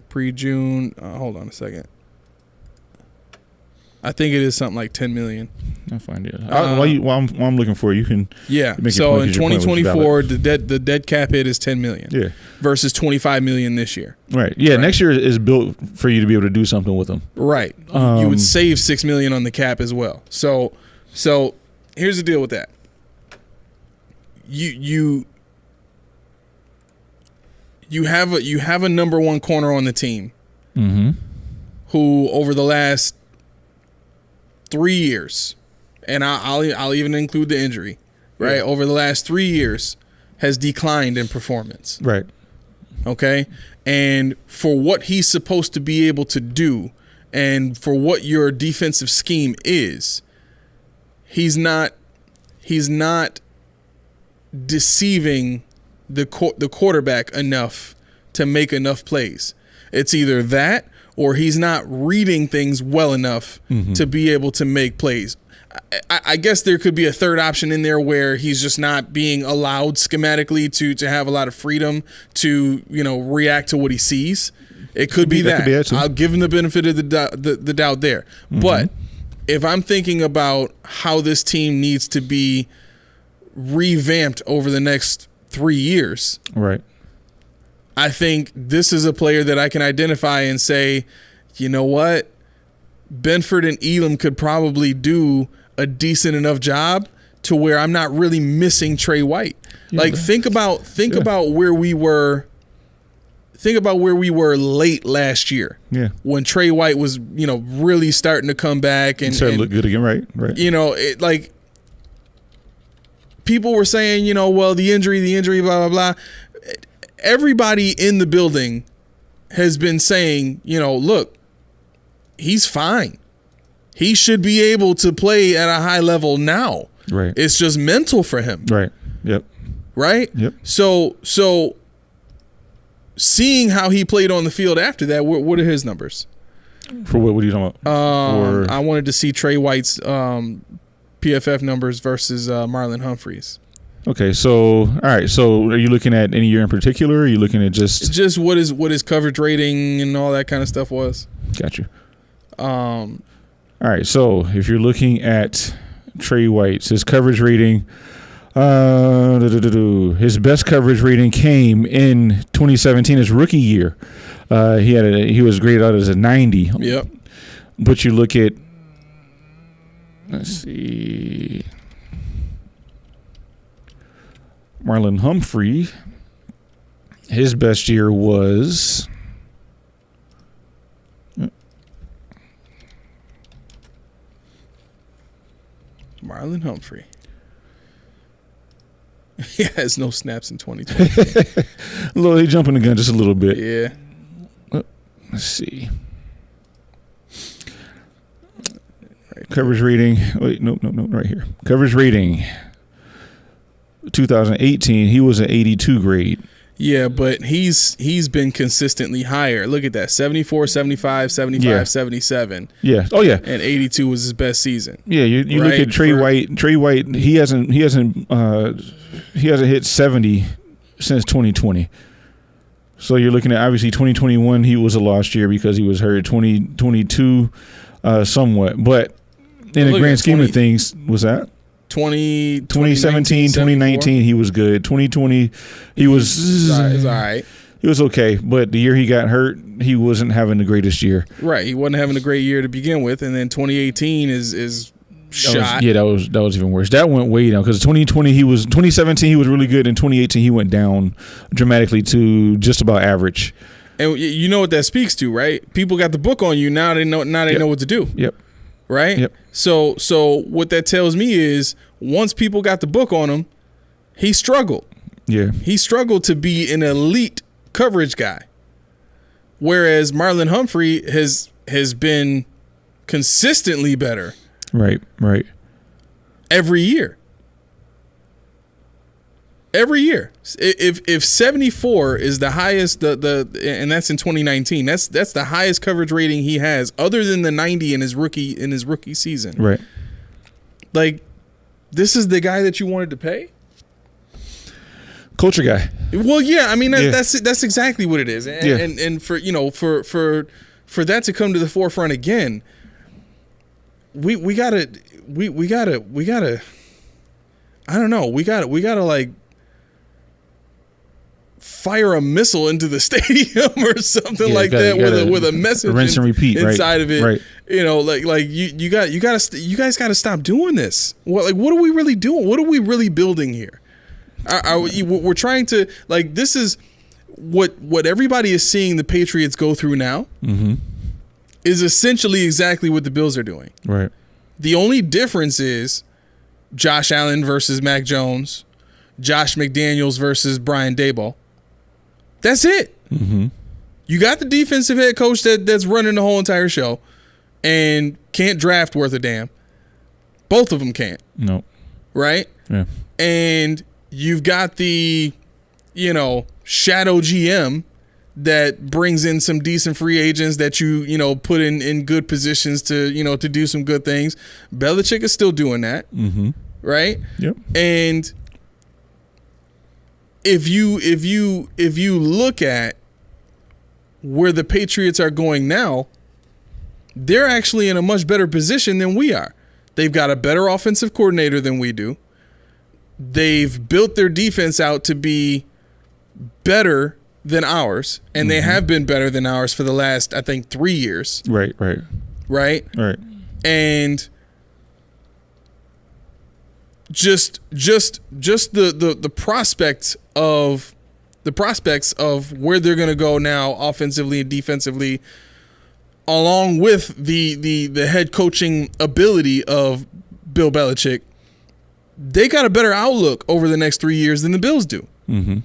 Speaker 2: Pre-June. Hold on a second. I think it is something like $10 million.
Speaker 1: I'll find it. While I'm looking for it, you can.
Speaker 2: Yeah. So in 2024, the dead cap hit is $10 million.
Speaker 1: Yeah.
Speaker 2: Versus $25 million this year.
Speaker 1: Right. Yeah. Right. Next year is built for you to be able to do something with them.
Speaker 2: Right. You would save $6 million on the cap as well. So here's the deal with that. You have a number one corner on the team, who over the last 3 years, and I'll even include the injury, right? Yeah. Over the last 3 years, has declined in performance.
Speaker 1: Right.
Speaker 2: Okay, and for what he's supposed to be able to do, and for what your defensive scheme is, he's not deceiving the quarterback enough to make enough plays. It's either that or he's not reading things well enough to be able to make plays. I guess there could be a third option in there where he's just not being allowed schematically to have a lot of freedom to react to what he sees. It could be that.
Speaker 1: Could be that too.
Speaker 2: I'll give him the benefit of the doubt there. But if I'm thinking about how this team needs to be revamped over the next 3 years,
Speaker 1: right?
Speaker 2: I think this is a player that I can identify and say, you know what, Benford and Elam could probably do a decent enough job to where I'm not really missing Trey White. Like think about where we were. Think about where we were late last year.
Speaker 1: Yeah.
Speaker 2: When Trey White was, really starting to come back and
Speaker 1: look good again, right? Right.
Speaker 2: Like people were saying, well, the injury, blah blah blah. Everybody in the building has been saying, look, he's fine. He should be able to play at a high level now.
Speaker 1: Right.
Speaker 2: It's just mental for him.
Speaker 1: Right. Yep.
Speaker 2: Right?
Speaker 1: Yep.
Speaker 2: So seeing how he played on the field after that, what are his numbers?
Speaker 1: For what are you talking about?
Speaker 2: I wanted to see Trey White's PFF numbers versus Marlon Humphreys.
Speaker 1: Okay, so all right. So are you looking at any year in particular? Or are you looking at just
Speaker 2: what his coverage rating and all that kind of stuff was?
Speaker 1: Got you. All right. So if you're looking at Trey White's his coverage rating, his best coverage rating came in 2017, his rookie year. He was graded out as a 90.
Speaker 2: Yep.
Speaker 1: But you look at, let's see, Marlon Humphrey, his best year was
Speaker 2: Marlon Humphrey. He has no snaps in 2020.
Speaker 1: He jumping the gun just a little bit.
Speaker 2: Yeah.
Speaker 1: Let's see. Coverage rating. Wait, no, right here. Coverage rating. 2018, he was an 82 grade.
Speaker 2: Yeah, but he's been consistently higher. Look at that. 74, 75, 75, 77.
Speaker 1: Yeah. Oh yeah.
Speaker 2: And 82 was his best season.
Speaker 1: Yeah, you look at Trey White. Trey White, he hasn't hit 70 since 2020. So you're looking at, obviously, 2021 he was a lost year because he was hurt. 2022 somewhat, but in the grand scheme of things, was that 2017, 2019 he was good. 2020 he was
Speaker 2: all right.
Speaker 1: He was okay, but the year he got hurt, he wasn't having the greatest year.
Speaker 2: Right, he wasn't having a great year to begin with, and then 2018 is shot.
Speaker 1: That was even worse. That went way down because 2017 he was really good, and 2018 he went down dramatically to just about average.
Speaker 2: And you know what that speaks to, right? People got the book on you now. They know what to do.
Speaker 1: Yep.
Speaker 2: Right?
Speaker 1: Yep.
Speaker 2: So what that tells me is once people got the book on him, he struggled.
Speaker 1: Yeah.
Speaker 2: He struggled to be an elite coverage guy. Whereas Marlon Humphrey has been consistently better.
Speaker 1: Right.
Speaker 2: Every year. Every year. If 74 is the highest and that's in 2019, that's the highest coverage rating he has other than the 90 in his rookie season.
Speaker 1: Right.
Speaker 2: Like, this is the guy that you wanted to pay?
Speaker 1: Culture guy.
Speaker 2: Well, yeah, I mean that's exactly what it is. And
Speaker 1: yeah.
Speaker 2: and for that to come to the forefront again, we gotta I don't know, we gotta like fire a missile into the stadium or something like that with a message
Speaker 1: rinse and repeat
Speaker 2: inside of it.
Speaker 1: Right.
Speaker 2: You guys got to stop doing this. What are we really doing? What are we really building here? We're trying to, like, this is what everybody is seeing the Patriots go through now.
Speaker 1: Mm-hmm.
Speaker 2: Is essentially exactly what the Bills are doing.
Speaker 1: Right.
Speaker 2: The only difference is Josh Allen versus Mac Jones, Josh McDaniels versus Brian Daboll. That's it.
Speaker 1: Mm-hmm.
Speaker 2: You got the defensive head coach that's running the whole entire show and can't draft worth a damn. Both of them can't.
Speaker 1: No.
Speaker 2: Right?
Speaker 1: Yeah.
Speaker 2: And you've got the, shadow GM that brings in some decent free agents that you put in good positions to do some good things. Belichick is still doing that.
Speaker 1: Mm-hmm.
Speaker 2: Right?
Speaker 1: Yep.
Speaker 2: And if you look at where the Patriots are going now, they're actually in a much better position than we are. They've got a better offensive coordinator than we do. They've built their defense out to be better than ours, and they have been better than ours for the last, I think, 3 years.
Speaker 1: Right.
Speaker 2: And just the prospects of where they're going to go now, offensively and defensively, along with the head coaching ability of Bill Belichick, they got a better outlook over the next 3 years than the Bills do.
Speaker 1: Mm-hmm.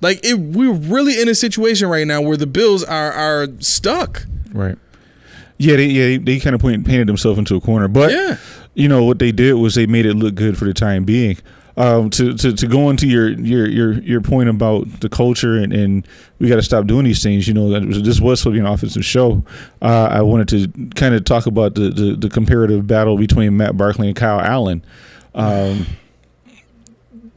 Speaker 2: Like, we're really in a situation right now where the Bills are stuck.
Speaker 1: Right. Yeah, they kind of painted themselves into a corner. But, you know, what they did was they made it look good for the time being. To go into your point about the culture and we got to stop doing these things, you know, this was supposed to be an offensive show. I wanted to kind of talk about the comparative battle between Matt Barkley and Kyle Allen.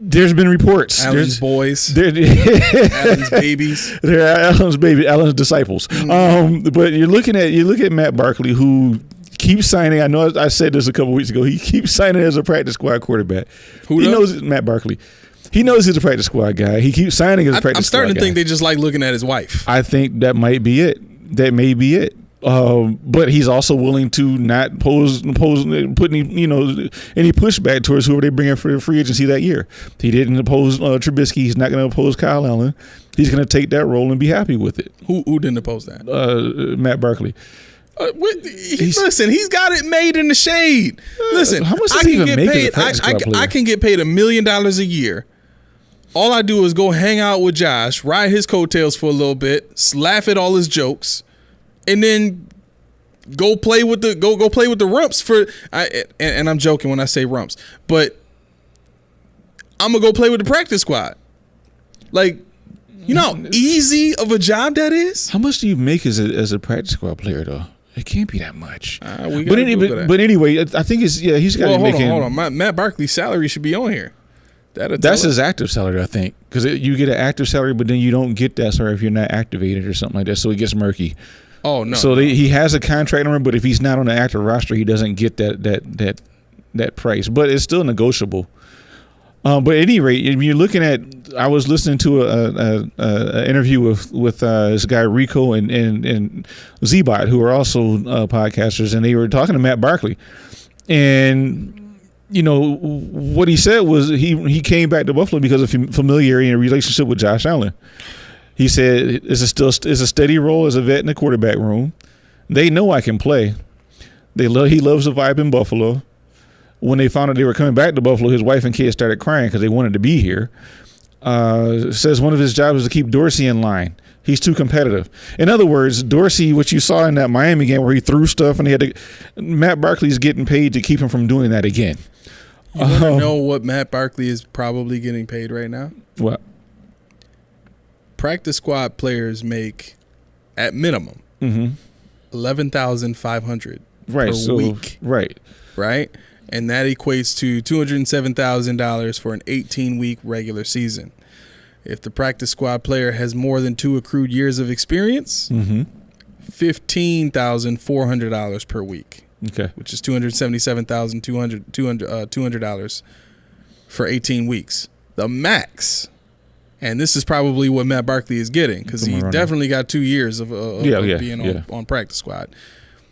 Speaker 1: There's been reports.
Speaker 2: Allen's boys. Allen's babies.
Speaker 1: They're Allen's babies, Allen's disciples. But you look at Matt Barkley, who keeps signing. I know I said this a couple weeks ago. He keeps signing as a practice squad quarterback. He knows Matt Barkley. He knows he's a practice squad guy. He keeps signing as a practice squad guy.
Speaker 2: I'm starting to think they just like looking at his wife.
Speaker 1: I think that might be it. That may be it. But he's also willing to not put any, you know, any pushback towards whoever they bring in for free agency that year. He didn't oppose Trubisky. He's not going to oppose Kyle Allen. He's going to take that role and be happy with it.
Speaker 2: Who didn't oppose that?
Speaker 1: Matt Barkley.
Speaker 2: Listen, he's got it made in the shade. Listen,
Speaker 1: how much does he even make as a practice squad player?
Speaker 2: I can get paid $1 million a year. All I do is go hang out with Josh, ride his coattails for a little bit, laugh at all his jokes, and then go play with the rumps and I'm joking when I say rumps, but I'm gonna go play with the practice squad. Like, you know how easy of a job that is?
Speaker 1: How much do you make as a practice squad player though? It can't be that much.
Speaker 2: But
Speaker 1: anyway, I think he's got to be making.
Speaker 2: Hold on. Matt Barkley's salary should be on here.
Speaker 1: That's his active salary, I think, because you get an active salary, but then you don't get that salary if you're not activated or something like that. So it gets murky.
Speaker 2: Oh no!
Speaker 1: So he has a contract number, but if he's not on the active roster, he doesn't get that price. But it's still negotiable. But at any rate, if you're looking at, I was listening to a interview with this guy Rico and Z-Bot, who are also podcasters, and they were talking to Matt Barkley, and you know what he said was he came back to Buffalo because of familiarity and a relationship with Josh Allen. He said it's a steady role as a vet in the quarterback room. They know I can play. He loves the vibe in Buffalo. When they found out they were coming back to Buffalo, his wife and kids started crying because they wanted to be here. Says one of his jobs is to keep Dorsey in line. He's too competitive. In other words, Dorsey, what you saw in that Miami game where he threw stuff and Matt Barkley's getting paid to keep him from doing that again.
Speaker 2: You want to know what Matt Barkley is probably getting paid right now?
Speaker 1: What?
Speaker 2: Practice squad players make, at minimum, $11,500 per week. Right? And that equates to $207,000 for an 18-week regular season. If the practice squad player has more than 2 accrued years of experience, $15,400 per week.
Speaker 1: Okay.
Speaker 2: Which is $277,200 for 18 weeks. The max, and this is probably what Matt Barkley is getting because he definitely got 2 years of being on practice squad.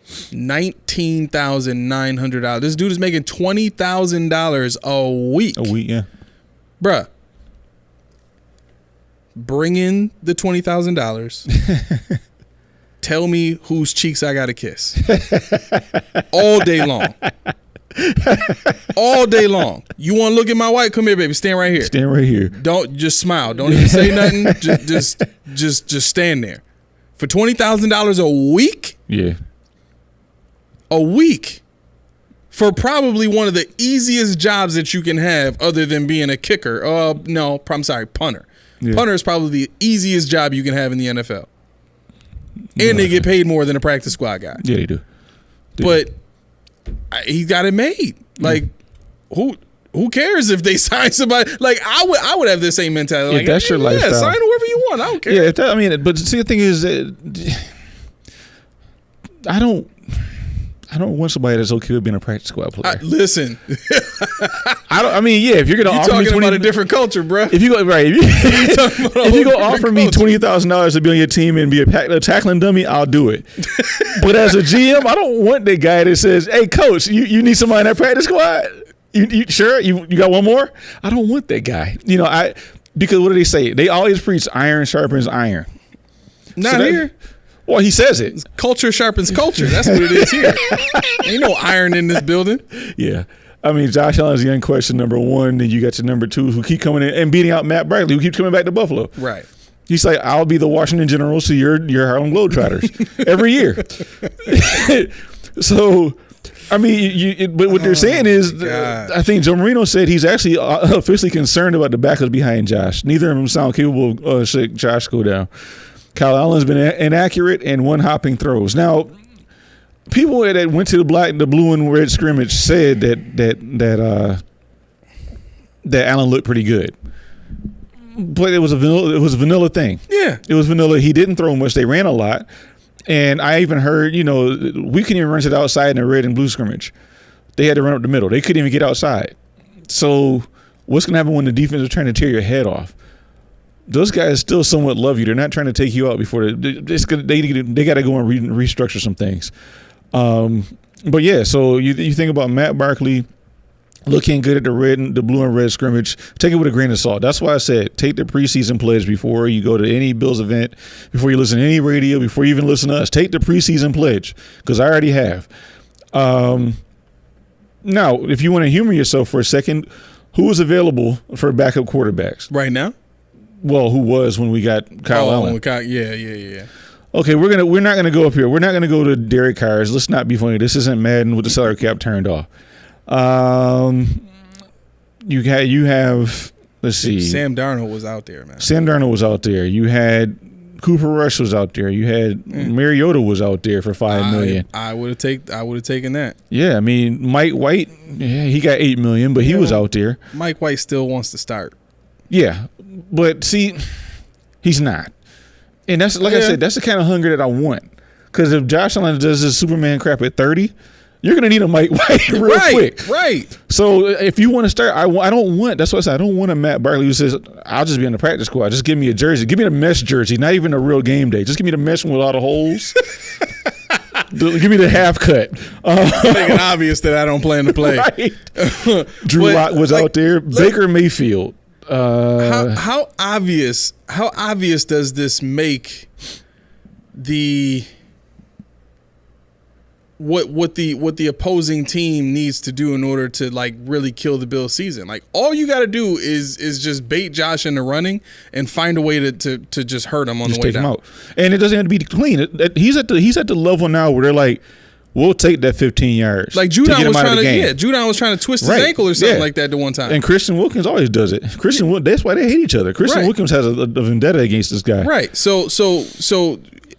Speaker 2: $19,900. This dude is making $20,000 a week.
Speaker 1: A week, yeah.
Speaker 2: Bruh. Bring in the $20,000. Tell me whose cheeks I got to kiss. All day long. All day long. You want to look at my wife? Come here, baby. Stand right here.
Speaker 1: Stand right here.
Speaker 2: Don't just smile. Don't even say nothing. Just stand there. For $20,000 a week?
Speaker 1: Yeah.
Speaker 2: A week. For probably one of the easiest jobs that you can have other than being a kicker. No, I'm sorry, punter. Yeah. Punter is probably the easiest job you can have in the NFL. And they get paid more than a practice squad guy.
Speaker 1: Yeah, they do.
Speaker 2: But he got it made. Like, who who cares if they sign somebody? Like I would have the same mentality. Like,
Speaker 1: that's your lifestyle.
Speaker 2: Yeah, sign whoever you want. I don't care.
Speaker 1: Yeah, I mean, but see, the thing is, I don't want somebody that's okay with being a practice squad player.
Speaker 2: Listen,
Speaker 1: I mean, yeah, if you're gonna offer me
Speaker 2: talking about a different culture, bro.
Speaker 1: If you go right, if you go offer me $20,000 to be on your team and be a tackling dummy, I'll do it. But as a GM, I don't want that guy that says, "Hey, coach, you need somebody in that practice squad. You sure you got one more?" I don't want that guy. Because what do they say? They always preach iron sharpens iron.
Speaker 2: Not here.
Speaker 1: Well, he says it.
Speaker 2: Culture sharpens culture. That's what it is here. Ain't no iron in this building.
Speaker 1: Yeah. I mean, Josh Allen's the young question number one. Then you got your number two who keep coming in and beating out Matt Barkley, who keeps coming back to Buffalo.
Speaker 2: Right.
Speaker 1: He's like, I'll be the Washington Generals to your Harlem Globetrotters every year. So, I mean, but what they're saying is, I think Joe Marino said he's actually officially concerned about the backups behind Josh. Neither of them sound capable of shake Josh go down. Kyle Allen's been inaccurate and one-hopping throws. Now, people that went to the blue and red scrimmage said that Allen looked pretty good, but it was a vanilla thing. Yeah, it was vanilla. He didn't throw much. They ran a lot, and I even heard we couldn't even run it outside in the red and blue scrimmage. They had to run up the middle. They couldn't even get outside. So, what's going to happen when the defense is trying to tear your head off? Those guys still somewhat love you. They're not trying to take you out before they got to go and restructure some things. But yeah, so you think about Matt Barkley looking good at the blue and red scrimmage. Take it with a grain of salt. That's why I said take the preseason pledge before you go to any Bills event, before you listen to any radio, before you even listen to us. Take the preseason pledge, because I already have. Now, if you want to humor yourself for a second, who is available for backup quarterbacks
Speaker 2: right now?
Speaker 1: Well, who was when we got Kyle Allen?
Speaker 2: Yeah.
Speaker 1: Okay, we're not gonna go up here. We're not gonna go to Derek Carr's. Let's not be funny. This isn't Madden with the salary cap turned off. You have let's see.
Speaker 2: Sam Darnold was out there, man.
Speaker 1: Sam Darnold was out there. You had Cooper Rush was out there. You had Mariota was out there for $5 million.
Speaker 2: I would have taken that.
Speaker 1: Yeah, I mean Mike White. Yeah, he got $8 million, but he was out there.
Speaker 2: Mike White still wants to start.
Speaker 1: Yeah, but see, he's not. And that's, like I said, that's the kind of hunger that I want. Because if Josh Allen does this Superman crap at 30, you're going to need a Mike White real quick.
Speaker 2: Right.
Speaker 1: So if you want to start, I don't want, that's what I said, I don't want a Matt Barkley who says, I'll just be on the practice squad. Just give me a jersey. Give me the mesh jersey, not even a real game day. Just give me the mesh one with all the holes. Give me the half cut.
Speaker 2: Making it obvious that I don't plan to play.
Speaker 1: Right. Drew Lock was out there. Baker Mayfield.
Speaker 2: How obvious does this make what the opposing team needs to do in order to like really kill the Bills season? Like all you got to do is just bait Josh into running and find a way to just hurt him on the way down. Him out.
Speaker 1: And it doesn't have to be clean. He's at the level now where they're like, we'll take that 15 yards.
Speaker 2: Like Judon was trying to twist his ankle or something like that the one time.
Speaker 1: And Christian Wilkins always does it. That's why they hate each other. Christian Wilkins has a vendetta against this guy.
Speaker 2: Right. So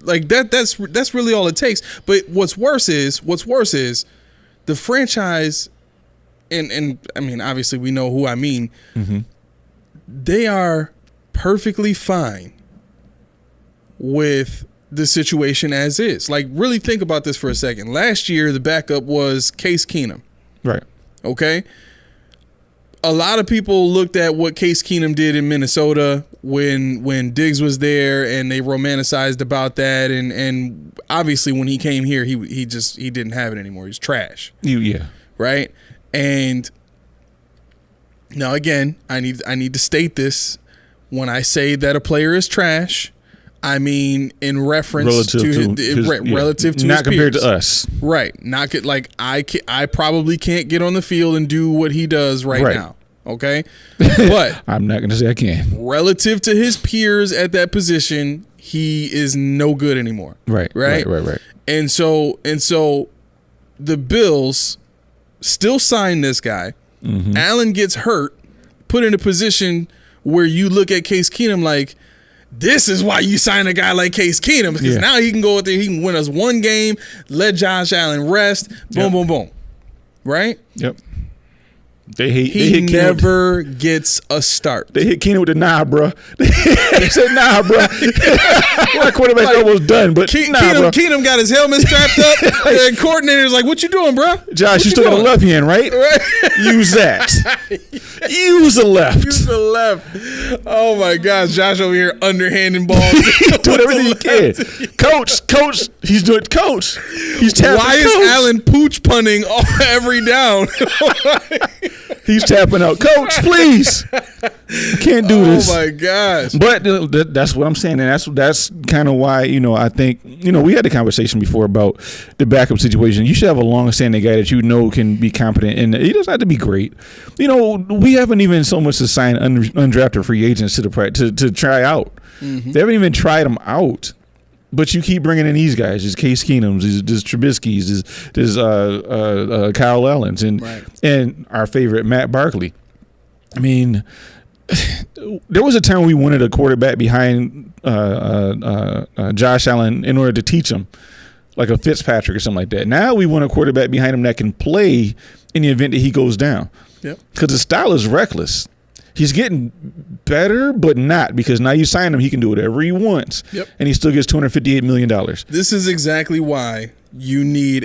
Speaker 2: like that's really all it takes. But what's worse is the franchise, and I mean obviously we know who I mean. Mm-hmm. They are perfectly fine with the situation as is. Like, really think about this for a second. Last year, the backup was Case Keenum.
Speaker 1: Right.
Speaker 2: Okay? A lot of people looked at what Case Keenum did in Minnesota when Diggs was there, and they romanticized about that. And obviously, when he came here, he didn't have it anymore. He's trash.
Speaker 1: Yeah.
Speaker 2: Right? And now, again, I need to state this. When I say that a player is trash, I mean in reference relative to
Speaker 1: not
Speaker 2: his
Speaker 1: compared
Speaker 2: peers.
Speaker 1: To us,
Speaker 2: right? Not like I probably can't get on the field and do what he does right now. Okay, but
Speaker 1: I'm not going to say I can.
Speaker 2: Relative to his peers at that position, he is no good anymore.
Speaker 1: Right.
Speaker 2: And so the Bills still sign this guy. Mm-hmm. Allen gets hurt, put in a position where you look at Case Keenum like, this is why you sign a guy like Case Keenum, because now he can go out there, he can win us one game, let Josh Allen rest, boom, boom, boom. Right?
Speaker 1: Yep.
Speaker 2: He never gets a start.
Speaker 1: They hit Keenum with the nah, bro. They said nah, bro. My quarterback's almost done, but
Speaker 2: Keenum got his helmet strapped up. And coordinator's like, "What you doing, bro?
Speaker 1: Josh, you still got a left hand, right? Use that. Use the left.
Speaker 2: Use the left." Oh my gosh, Josh over here underhanding balls,
Speaker 1: doing everything he can. Coach, he's doing coach. He's tapping.
Speaker 2: Why is Allen pooch punting every down?
Speaker 1: He's tapping out, coach, please. Can't do this.
Speaker 2: Oh my gosh!
Speaker 1: But that's what I'm saying, and that's kind of why I think we had the conversation before about the backup situation. You should have a long-standing guy that can be competent, and he doesn't have to be great. We haven't even so much assigned undrafted free agents to try out. Mm-hmm. They haven't even tried them out. But you keep bringing in these guys. There's Case Keenums, there's Trubisky's, there's Kyle Allen's, and our favorite Matt Barkley. I mean, there was a time we wanted a quarterback behind Josh Allen in order to teach him, like a Fitzpatrick or something like that. Now we want a quarterback behind him that can play in the event that he goes down. Yep. Because his style is reckless. He's getting better, but not, because now you sign him, he can do whatever he wants. Yep. And he still gets $258 million.
Speaker 2: This is exactly why you need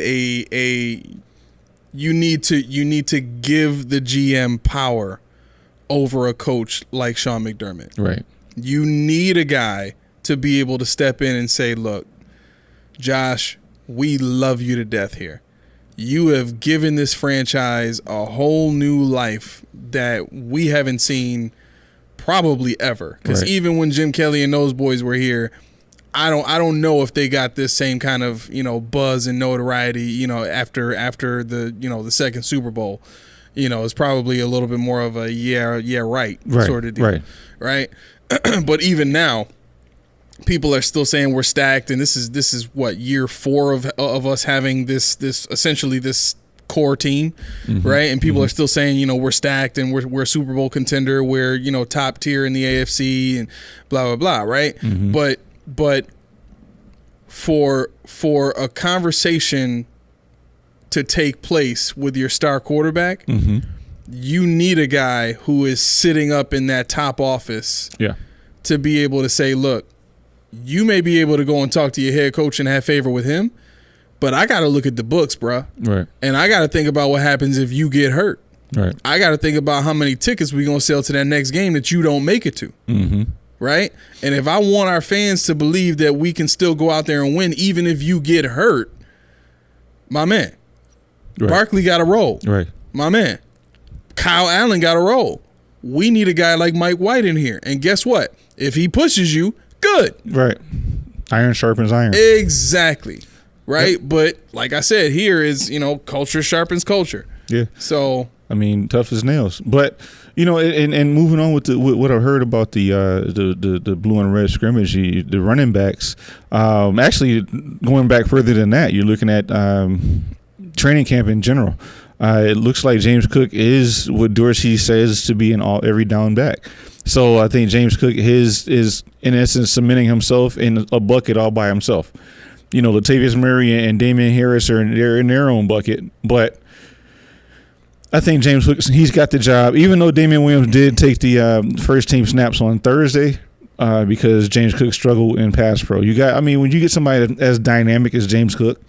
Speaker 2: you need to give the GM power over a coach like Sean McDermott.
Speaker 1: Right.
Speaker 2: You need a guy to be able to step in and say, "Look, Josh, we love you to death here. You have given this franchise a whole new life that we haven't seen probably ever." Because even when Jim Kelly and those boys were here, I don't know if they got this same kind of buzz and notoriety after the second Super Bowl. It's probably a little bit more of a right sort of deal, right? But even now, people are still saying we're stacked, and this is what, year 4 of us having this essentially this core team, right? And people are still saying we're stacked and we're a Super Bowl contender, we're top tier in the AFC and blah blah blah, right? But for a conversation to take place with your star quarterback, you need a guy who is sitting up in that top office, to be able to say, "Look, you may be able to go and talk to your head coach and have favor with him, but I got to look at the books, bruh.
Speaker 1: Right.
Speaker 2: And I got to think about what happens if you get hurt.
Speaker 1: Right.
Speaker 2: I got to think about how many tickets we going to sell to that next game that you don't make it to. Right? And if I want our fans to believe that we can still go out there and win even if you get hurt, my man, Barkley got to roll.
Speaker 1: Right.
Speaker 2: My man, Kyle Allen got to roll. We need a guy like Mike White in here. And guess what? If he pushes you, good.
Speaker 1: Right. Iron sharpens iron.
Speaker 2: Exactly. Right. Yep. But like I said, here is, culture sharpens culture.
Speaker 1: Yeah.
Speaker 2: So,
Speaker 1: I mean, tough as nails. But, and moving on with what I heard about the blue and red scrimmage, the running backs, actually going back further than that, you're looking at training camp in general. It looks like James Cook is what Dorsey says to be every down back. So I think James Cook is in essence cementing himself in a bucket all by himself. Latavius Murray and Damian Harris are in their own bucket, but I think James Cook, he's got the job. Even though Damian Williams did take the first team snaps on Thursday, because James Cook struggled in pass pro. When you get somebody as dynamic as James Cook,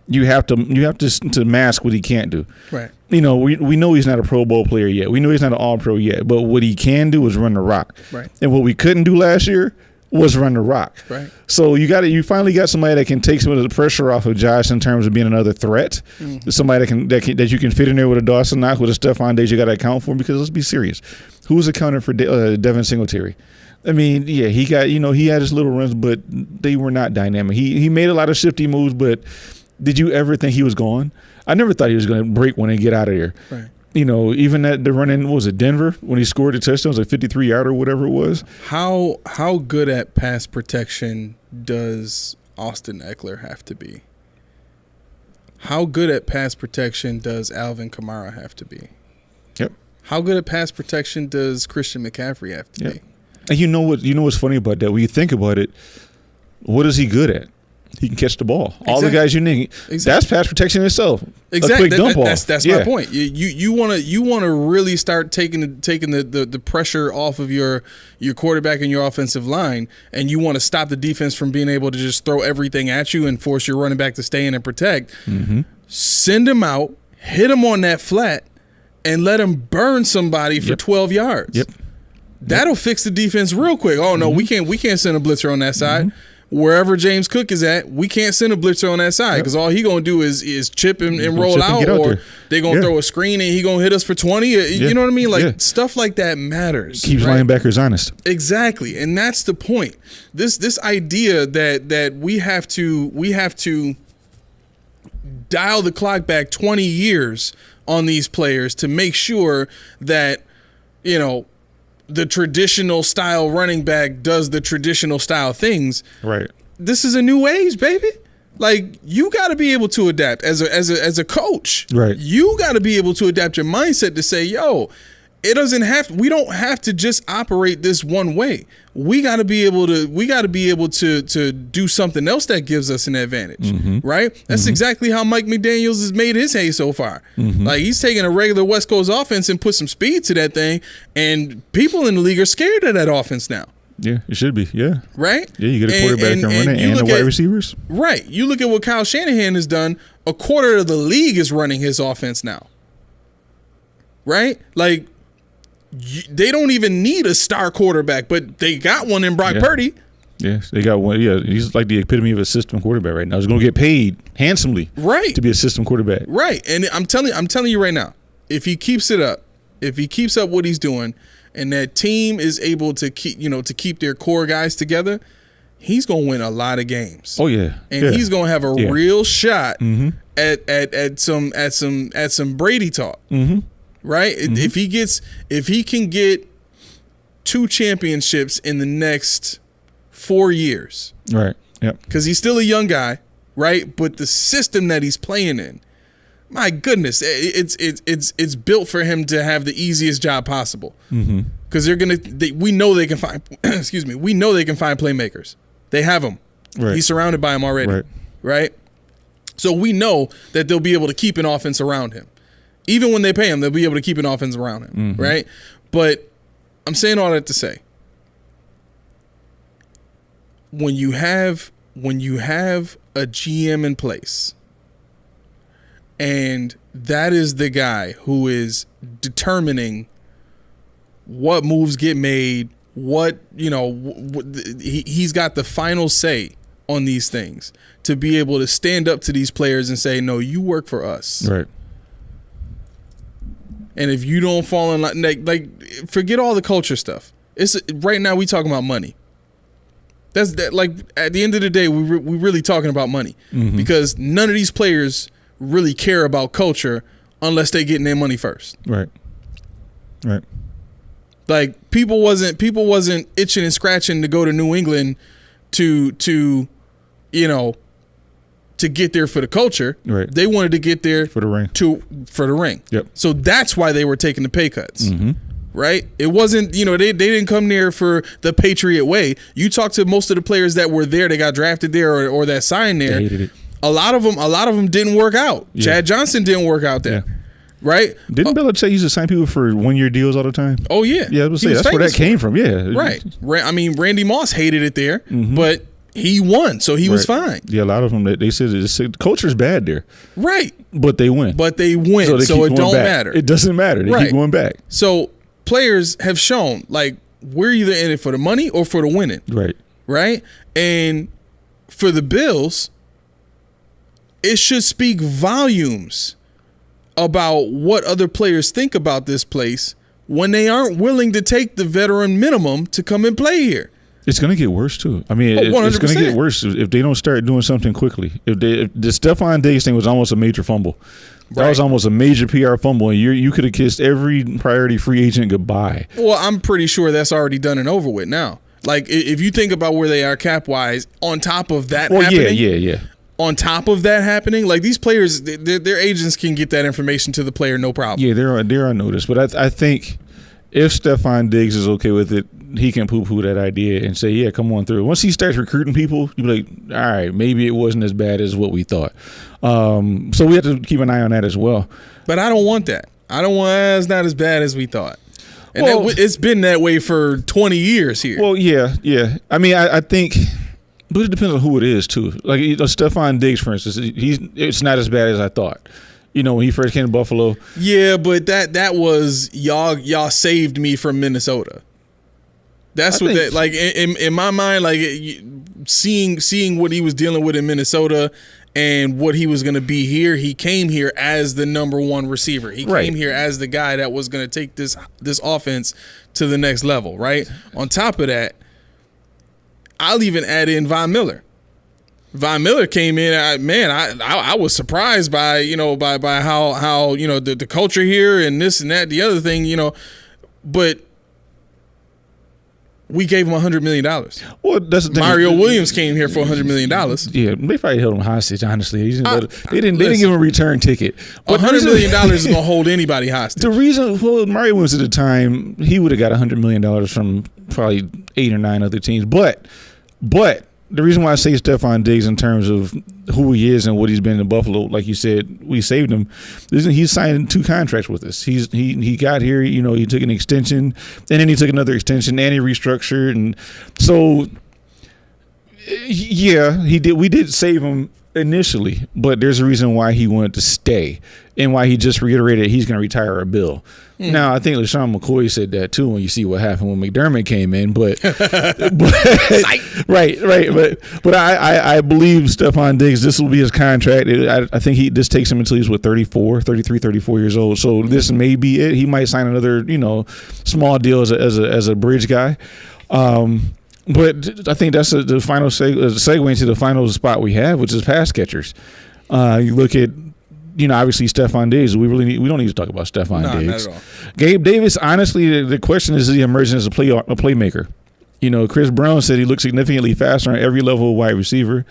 Speaker 1: you have to mask what he can't do.
Speaker 2: Right.
Speaker 1: We know he's not a Pro Bowl player yet. We know he's not an All-Pro yet. But what he can do is run the rock.
Speaker 2: Right. And
Speaker 1: what we couldn't do last year was run the rock.
Speaker 2: Right.
Speaker 1: So you finally got somebody that can take some of the pressure off of Josh in terms of being another threat. Somebody that you can fit in there with a Dawson Knox, with a Stephon Diggs you got to account for, because let's be serious. Who's accounting for Devin Singletary? I mean, yeah, he got he had his little runs, but they were not dynamic. He made a lot of shifty moves, but did you ever think he was gone? I never thought he was going to break one and get out of there.
Speaker 2: Right.
Speaker 1: Even at the run-in, what was it, Denver, when he scored the touchdown, it was like 53-yarder or whatever it was.
Speaker 2: How good at pass protection does Austin Eckler have to be? How good at pass protection does Alvin Kamara have to be?
Speaker 1: Yep.
Speaker 2: How good at pass protection does Christian McCaffrey have to be?
Speaker 1: And you know what's funny about that? When you think about it, what is he good at? He can catch the ball. All the guys you need. That's pass protection itself.
Speaker 2: Exactly.
Speaker 1: A quick dump off.
Speaker 2: That's my point. You want to really start taking the pressure off of your quarterback and your offensive line, and you want to stop the defense from being able to just throw everything at you and force your running back to stay in and protect. Mm-hmm. Send him out, hit him on that flat, and let him burn somebody for 12 yards.
Speaker 1: Yep.
Speaker 2: That'll fix the defense real quick. Oh no, we can't send a blitzer on that side. Mm-hmm. Wherever James Cook is at, we can't send a blitzer on that side because all he gonna do is chip and roll out, or they're gonna throw a screen and he gonna hit us for 20. You know what I mean? Like stuff like that matters.
Speaker 1: Keeps linebackers honest.
Speaker 2: Exactly, and that's the point. This idea that we have to dial the clock back 20 years on these players to make sure that the traditional style running back does the traditional style things.
Speaker 1: Right.
Speaker 2: This is a new age, baby. Like, you got to be able to adapt as a coach.
Speaker 1: Right.
Speaker 2: You got to be able to adapt your mindset to say, we don't have to just operate this one way. We got to be able to do something else that gives us an advantage. Mm-hmm. Right? That's exactly how Mike McDaniels has made his hay so far. Mm-hmm. Like, he's taking a regular West Coast offense and put some speed to that thing, and people in the league are scared of that offense now.
Speaker 1: Yeah, it should be. Yeah.
Speaker 2: Right?
Speaker 1: Yeah, you get a quarterback and run it and the wide receivers.
Speaker 2: Right. You look at what Kyle Shanahan has done. A quarter of the league is running his offense now. Right? Like, they don't even need a star quarterback, but they got one in Brock Purdy.
Speaker 1: Yes, they got one. Yeah, he's like the epitome of a system quarterback right now. He's going to get paid handsomely,
Speaker 2: to
Speaker 1: be a system quarterback.
Speaker 2: Right, and I'm telling you right now, if he keeps it up, if he keeps up what he's doing, and that team is able to keep their core guys together, he's going to win a lot of games.
Speaker 1: Oh yeah,
Speaker 2: and he's going to have a real shot at some Brady talk. Mm-hmm. Right? Mm-hmm. If he can get 2 championships in the next 4 years.
Speaker 1: Right. Yep.
Speaker 2: Because he's still a young guy, right? But the system that he's playing in, my goodness, it's built for him to have the easiest job possible. Because we know they can find we know they can find playmakers. They have them.
Speaker 1: Right.
Speaker 2: He's surrounded by them already. Right? So we know that they'll be able to keep an offense around him. Even when they pay him, they'll be able to keep an offense around him, right? But I'm saying all that to say, when you have a GM in place, and that is the guy who is determining what moves get made, he's got the final say on these things to be able to stand up to these players and say, no, you work for us.
Speaker 1: Right.
Speaker 2: And if you don't fall in line, like forget all the culture stuff. It's right now we talking about money. That's that. Like at the end of the day, we really talking about money because none of these players really care about culture unless they getting their money first.
Speaker 1: Right. Right.
Speaker 2: Like people wasn't itching and scratching to go to New England to get there for the culture.
Speaker 1: Right.
Speaker 2: They wanted to get there
Speaker 1: for the ring.
Speaker 2: For the ring.
Speaker 1: Yep.
Speaker 2: So that's why they were taking the pay cuts. Right? It wasn't, they didn't come there for the Patriot way. You talk to most of the players that were there, that got drafted there or that signed there.
Speaker 1: They hated it.
Speaker 2: A lot of them didn't work out. Yeah. Chad Johnson didn't work out there. Yeah. Right?
Speaker 1: Didn't Belichick used to sign people for 1-year deals all the time?
Speaker 2: Oh yeah.
Speaker 1: Yeah, I was saying that's where that came from. Yeah.
Speaker 2: Right. I mean, Randy Moss hated it there, but he won, so he was fine.
Speaker 1: Yeah, a lot of them, they said the culture's bad there.
Speaker 2: Right.
Speaker 1: But they win.
Speaker 2: So it don't matter.
Speaker 1: It doesn't matter. They keep going back.
Speaker 2: So players have shown, like, we're either in it for the money or for the winning.
Speaker 1: Right.
Speaker 2: Right? And for the Bills, it should speak volumes about what other players think about this place when they aren't willing to take the veteran minimum to come and play here.
Speaker 1: It's going to get worse, too. I mean, it's going to get worse if they don't start doing something quickly. If the Stephon Diggs thing was almost a major fumble. That was almost a major PR fumble, and you could have kissed every priority free agent goodbye.
Speaker 2: Well, I'm pretty sure that's already done and over with now. Like, if you think about where they are cap-wise, on top of that happening.
Speaker 1: Yeah.
Speaker 2: On top of that happening, like, these players, their agents can get that information to the player no problem.
Speaker 1: Yeah, they're on notice. But I think if Stephon Diggs is okay with it, he can poo-poo that idea and say, yeah, come on through. Once he starts recruiting people, you'll be like, all right, maybe it wasn't as bad as what we thought. So we have to keep an eye on that as well.
Speaker 2: But I don't want that. I don't want it's not as bad as we thought. And it's been that way for 20 years here.
Speaker 1: Well, yeah. I mean, I think, but it depends on who it is too. Like Stephon Diggs, for instance, it's not as bad as I thought. You know, when he first came to Buffalo.
Speaker 2: Yeah, but that was y'all saved me from Minnesota. That's what that, like, in my mind, like, seeing what he was dealing with in Minnesota and what he was going to be here. He came here as the number one receiver. He came here as the guy that was going to take this offense to the next level, right? On top of that, I'll even add in Von Miller. Von Miller came in. I was surprised by how the culture here and this and that, the other thing, but we gave him $100 million.
Speaker 1: Well, that's the thing.
Speaker 2: Mario Williams came here for $100 million.
Speaker 1: Yeah, they probably held him hostage. Honestly, they didn't give him a return ticket.
Speaker 2: But $100 million is going to hold anybody hostage.
Speaker 1: The reason, Mario Williams at the time, he would have got $100 million from probably 8 or 9 other teams. But the reason why I say Stephon Diggs in terms of who he is and what he's been in Buffalo, like you said, we saved him. He's signed 2 contracts with us. He got here, he took an extension, and then he took another extension, and he restructured, and so yeah, he did. We did save him initially, but there's a reason why he wanted to stay, and why he just reiterated he's going to retire a bill. Now, I think LaShawn McCoy said that too when you see what happened when McDermott came in, but right. But I believe Stephon Diggs, this will be his contract. I think this takes him until he's 34 years old. So this may be it. He might sign another, small deal as a bridge guy. But I think that's the final segue into the final spot we have, which is pass catchers. You look at, obviously Stephon Diggs. We don't need to talk about Stephon Diggs.
Speaker 2: Not at all.
Speaker 1: Gabe Davis, honestly, the question is he emerging as a playmaker? Chris Brown said he looks significantly faster on every level of wide receiver.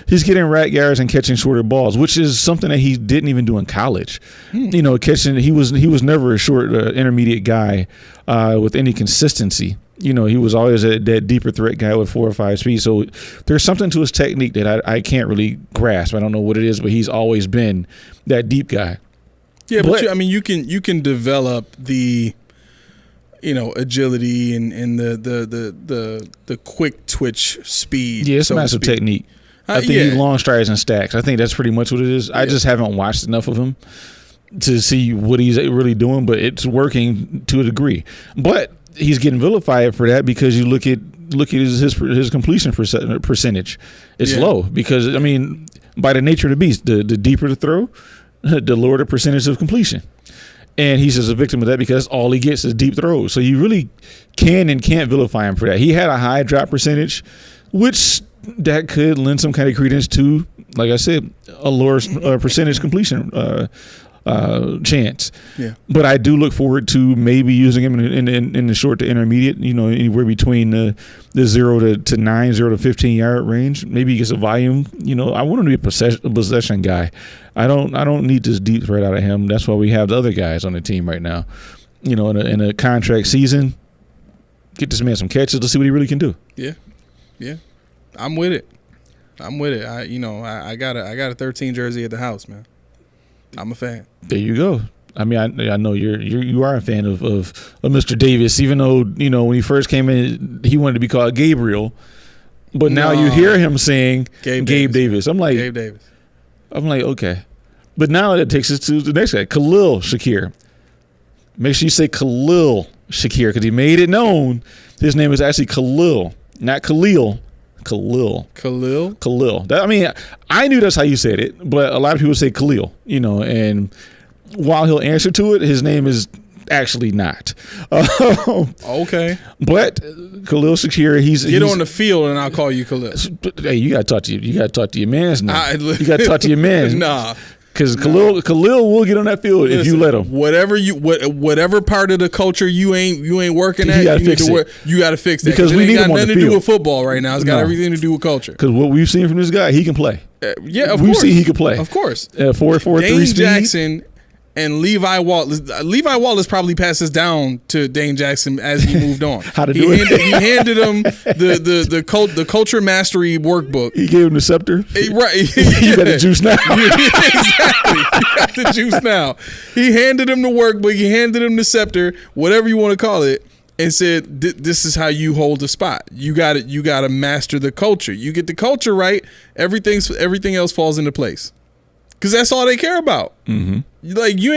Speaker 1: He's getting rack yards and catching shorter balls, which is something that he didn't even do in college. Catching, he was never a short intermediate guy with any consistency. He was always that deeper threat guy with 4 or 5 speed. So there's something to his technique that I can't really grasp. I don't know what it is, but he's always been that deep guy.
Speaker 2: Yeah, but you can develop the agility and the quick twitch speed.
Speaker 1: Yeah, it's massive technique. I think he long strides and stacks. I think that's pretty much what it is. I just haven't watched enough of him to see what he's really doing, but it's working to a degree. But he's getting vilified for that because you look at his completion percentage. It's low because by the nature of the beast, the deeper the throw, the lower the percentage of completion. And he's just a victim of that because all he gets is deep throws. So you really can and can't vilify him for that. He had a high drop percentage, which that could lend some kind of credence to, like I said, a lower percentage completion chance. Yeah. But I do look forward to maybe using him in the short to intermediate, anywhere between the 0 to 9, 0 to 15 yard range. Maybe he gets a volume. I want him to be a possession guy. I don't need this deep threat out of him. That's why we have the other guys on the team right now. In a contract season, get this man some catches. Let's see what he really can do.
Speaker 2: Yeah. I'm with it. I got a 13 jersey at the house, man. I'm a fan.
Speaker 1: There you go. I know you are a fan of Mr. Davis, even though when he first came in, he wanted to be called Gabriel, but now you hear him saying Gabe Davis. I'm like
Speaker 2: Gabe Davis.
Speaker 1: I'm like, okay, but now that takes us to the next guy, Khalil Shakir. Make sure you say Khalil Shakir because he made it known his name is actually Khalil, not Khalil. Khalil. I knew that's how you said it, but a lot of people say Khalil, and while he'll answer to it, his name is actually not.
Speaker 2: Okay.
Speaker 1: But Khalil Shakir, he's
Speaker 2: on the field and I'll call you Khalil.
Speaker 1: Hey, you gotta talk to your mans now. You gotta talk to your mans.
Speaker 2: Nah.
Speaker 1: Because Khalil will get on that field if you let him.
Speaker 2: Whatever part of the culture you ain't working at, you got to fix that.
Speaker 1: Because we need him on the field. It ain't got nothing to
Speaker 2: do with football right now. It's got everything to do with culture.
Speaker 1: Because what we've seen from this guy, he can play.
Speaker 2: Of course.
Speaker 1: We see he can play.
Speaker 2: Of course.
Speaker 1: 4-4-3
Speaker 2: Dane
Speaker 1: speed.
Speaker 2: Jackson And Levi Wallace probably passed this down to Dane Jackson as he moved on.
Speaker 1: How to do it?
Speaker 2: He handed him the culture mastery workbook.
Speaker 1: He gave him the scepter.
Speaker 2: Right.
Speaker 1: You got the juice now.
Speaker 2: Exactly. You got the juice now. He handed him the workbook. He handed him the scepter, whatever you want to call it, and said, "This is how you hold the spot. You got it. You got to master the culture. You get the culture right, everything else falls into place." Because that's all they care about. Mm-hmm. Like you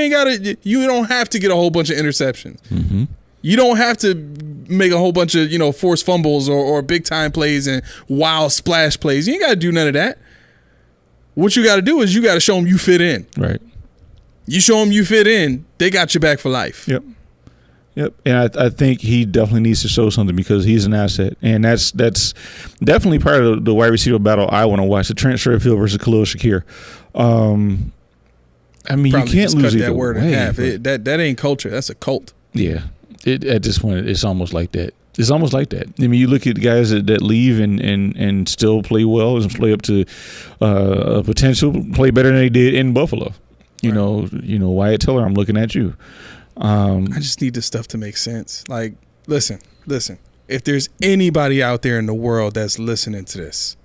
Speaker 2: don't have to get a whole bunch of interceptions. Mm-hmm. You don't have to make a whole bunch of forced fumbles or big time plays and wild splash plays. You ain't got to do none of that. What you got to do is you got to show them you fit in.
Speaker 1: Right.
Speaker 2: You show them you fit in, they got your back for life.
Speaker 1: Yep. And I think he definitely needs to show something because he's an asset. And that's definitely part of the wide receiver battle I want to watch, the Trent Sherfield versus Khalil Shakir. I mean,
Speaker 2: probably
Speaker 1: you can't
Speaker 2: just
Speaker 1: lose
Speaker 2: cut
Speaker 1: either
Speaker 2: that word
Speaker 1: way,
Speaker 2: in half. That ain't culture. That's a cult.
Speaker 1: Yeah. At this point, it's almost like that. It's almost like that. I mean, you look at the guys that leave and still play well and play up to potential, play better than they did in Buffalo. You know, Wyatt Teller, I'm looking at you.
Speaker 2: I just need this stuff to make sense. Like, listen. If there's anybody out there in the world that's listening to this,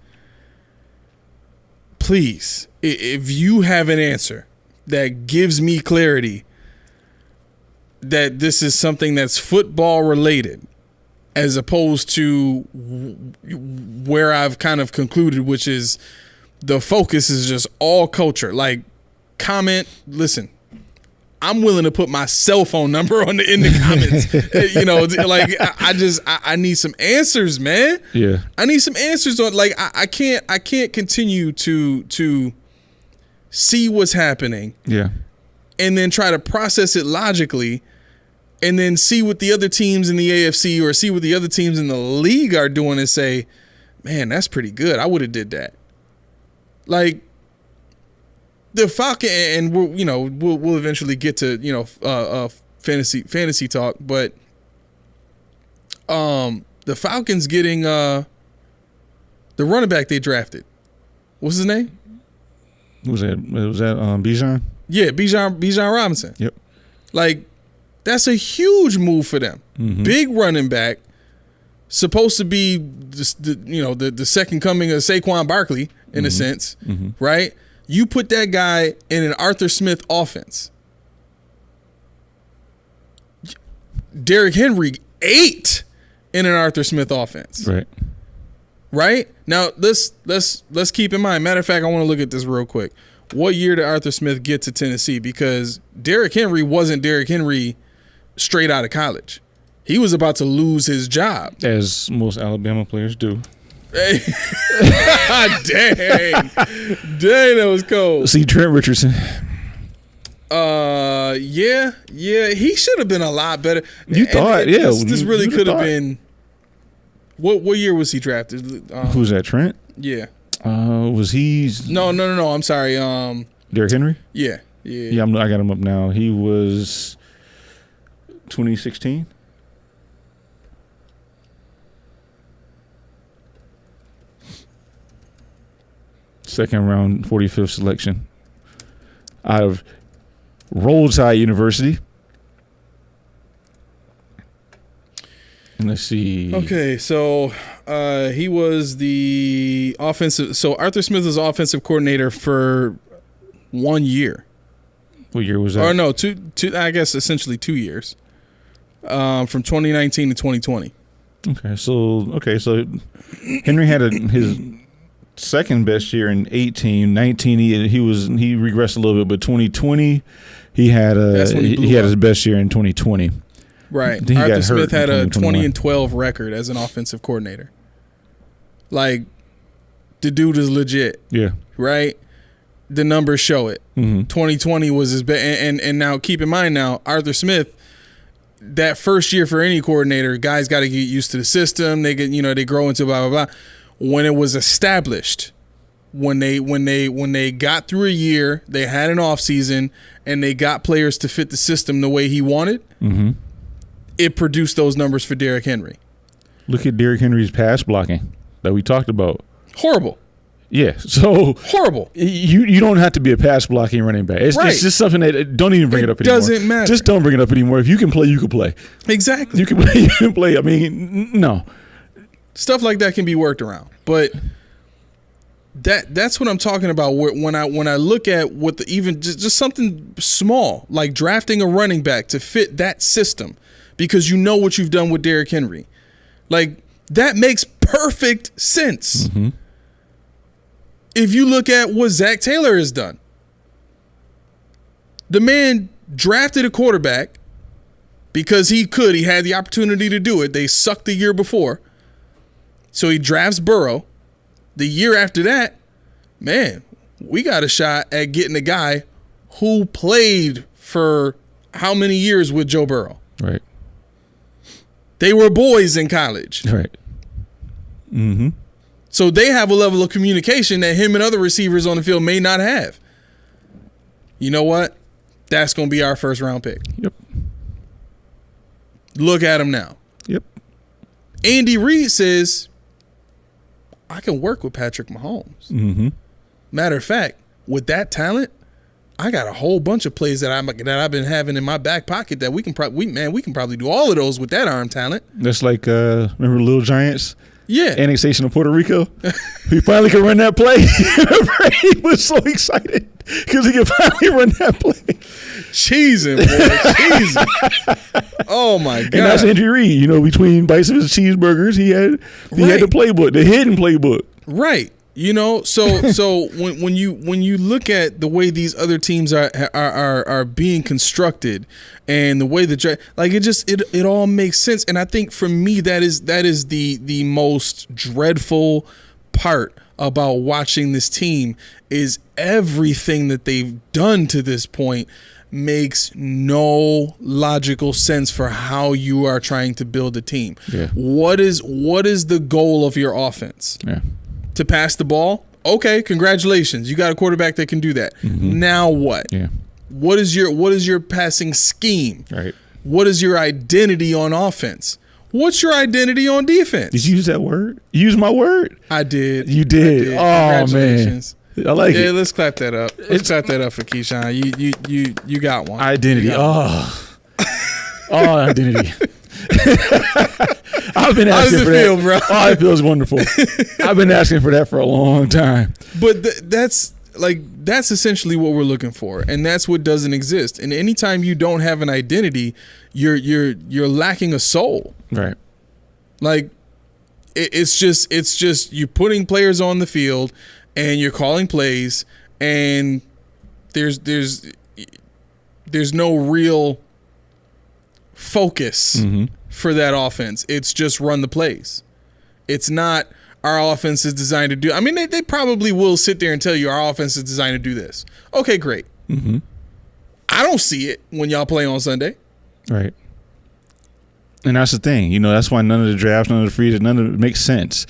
Speaker 2: please, if you have an answer that gives me clarity that this is something that's football related, as opposed to where I've kind of concluded, which is the focus is just all culture. Like, comment, listen. I'm willing to put my cell phone number in the comments. I need some answers, man.
Speaker 1: Yeah.
Speaker 2: I need some answers on, like, I can't continue to see what's happening.
Speaker 1: Yeah.
Speaker 2: And then try to process it logically and then see what the other teams in the AFC or see what the other teams in the league are doing and say, man, that's pretty good. I would have did that. Like, the Falcon, and we'll eventually get to fantasy talk, but the Falcons getting the running back they drafted. What's his name?
Speaker 1: Was that Bijan?
Speaker 2: Yeah, Bijan Robinson.
Speaker 1: Yep.
Speaker 2: Like, that's a huge move for them. Mm-hmm. Big running back, supposed to be the second coming of Saquon Barkley in a sense, right? You put that guy in an Arthur Smith offense. Derrick Henry 8 in an Arthur Smith offense. Right? Now let's keep in mind. Matter of fact, I want to look at this real quick. What year did Arthur Smith get to Tennessee? Because Derrick Henry wasn't Derrick Henry straight out of college. He was about to lose his job. As
Speaker 1: most Alabama players do.
Speaker 2: Dang, that was cold.
Speaker 1: See Trent Richardson.
Speaker 2: Yeah, he should have been a lot better.
Speaker 1: You thought,
Speaker 2: this really could have been. What year was he drafted?
Speaker 1: Who's that, Trent?
Speaker 2: Yeah.
Speaker 1: Was he?
Speaker 2: No. I'm sorry.
Speaker 1: Derrick Henry.
Speaker 2: Yeah.
Speaker 1: I got him up now. He was 2016. Second round, 45th selection out of Rolls Tide University. And let's see.
Speaker 2: Okay, so he was the offensive. So Arthur Smith was offensive coordinator for 1 year.
Speaker 1: What year was that?
Speaker 2: Or no, two. I guess essentially 2 years. From 2019 to 2020.
Speaker 1: Okay, so Henry had his second best year in 18. 19 he regressed a little bit, but 2020 he had his best year in 2020.
Speaker 2: Right. Arthur Smith had a 20-12 record as an offensive coordinator. Like, the dude is legit.
Speaker 1: Yeah.
Speaker 2: Right? The numbers show it. 2020 was his best. And now keep in mind now, Arthur Smith, that first year for any coordinator, guys got to get used to the system. They get, they grow into blah, blah, blah. When it was established, when they got through a year, they had an off season, and they got players to fit the system the way he wanted, it produced those numbers for Derrick Henry.
Speaker 1: Look at Derrick Henry's pass blocking that we talked about.
Speaker 2: Horrible.
Speaker 1: Yeah, so
Speaker 2: horrible.
Speaker 1: You don't have to be a pass blocking running back. It's just something that don't even bring it up anymore.
Speaker 2: Doesn't matter.
Speaker 1: Just don't bring it up anymore. If you can play, you can play.
Speaker 2: Exactly.
Speaker 1: You can play. You can play. I mean, no.
Speaker 2: Stuff like that can be worked around, but that's what I'm talking about. When I look at what the even just something small like drafting a running back to fit that system, because you know what you've done with Derrick Henry, like that makes perfect sense.
Speaker 1: Mm-hmm.
Speaker 2: If you look at what Zach Taylor has done, the man drafted a quarterback because he had the opportunity to do it. They sucked the year before. So he drafts Burrow. The year after that, man, we got a shot at getting a guy who played for how many years with Joe Burrow?
Speaker 1: Right.
Speaker 2: They were boys in college.
Speaker 1: Right. Mm-hmm.
Speaker 2: So they have a level of communication that him and other receivers on the field may not have. You know what? That's going to be our first round pick.
Speaker 1: Yep.
Speaker 2: Look at him now.
Speaker 1: Yep.
Speaker 2: Andy Reid says, I can work with Patrick Mahomes.
Speaker 1: Mm-hmm.
Speaker 2: Matter of fact, with that talent, I got a whole bunch of plays that I've been having in my back pocket that we can probably do all of those with that arm talent.
Speaker 1: That's like remember Little Giants?
Speaker 2: Yeah.
Speaker 1: Annexation of Puerto Rico. He finally could run that play. He was so excited because he could finally run that play.
Speaker 2: Cheesing, boy. Cheesing. Oh, my God.
Speaker 1: And that's Andy Reid. You know, between bites of his cheeseburgers, he had the playbook, the hidden playbook.
Speaker 2: Right. You know, so when you look at the way these other teams are being constructed and the way it all makes sense. And I think for me that is the most dreadful part about watching this team is everything that they've done to this point makes no logical sense for how you are trying to build a team.
Speaker 1: Yeah.
Speaker 2: What is the goal of your offense?
Speaker 1: Yeah.
Speaker 2: To pass the ball? Okay, congratulations. You got a quarterback that can do that.
Speaker 1: Mm-hmm.
Speaker 2: Now what?
Speaker 1: Yeah.
Speaker 2: What is your passing scheme?
Speaker 1: Right.
Speaker 2: What is your identity on offense? What's your identity on defense?
Speaker 1: Did you use that word? You used my word?
Speaker 2: I did.
Speaker 1: You did. Oh,
Speaker 2: Congratulations.
Speaker 1: Man. I like it.
Speaker 2: Yeah, let's clap that up. Let's clap that up for Keyshawn. You got one.
Speaker 1: Identity. Identity. I've been asking
Speaker 2: How does it
Speaker 1: for
Speaker 2: feel,
Speaker 1: that.
Speaker 2: bro?
Speaker 1: Oh, it feels wonderful. I've been asking for that for a long time.
Speaker 2: But that's essentially what we're looking for, and that's what doesn't exist. And anytime you don't have an identity, you're lacking a soul.
Speaker 1: Right.
Speaker 2: Like it's just you putting players on the field and you're calling plays, and there's no real focus for that offense. It's just run the plays. It's not our offense is designed to do. I mean, they probably will sit there and tell you our offense is designed to do this. Okay, great.
Speaker 1: Mm-hmm.
Speaker 2: I don't see it when y'all play on Sunday.
Speaker 1: Right. And that's the thing. You know, that's why none of the drafts, none of the frees, none of it makes sense.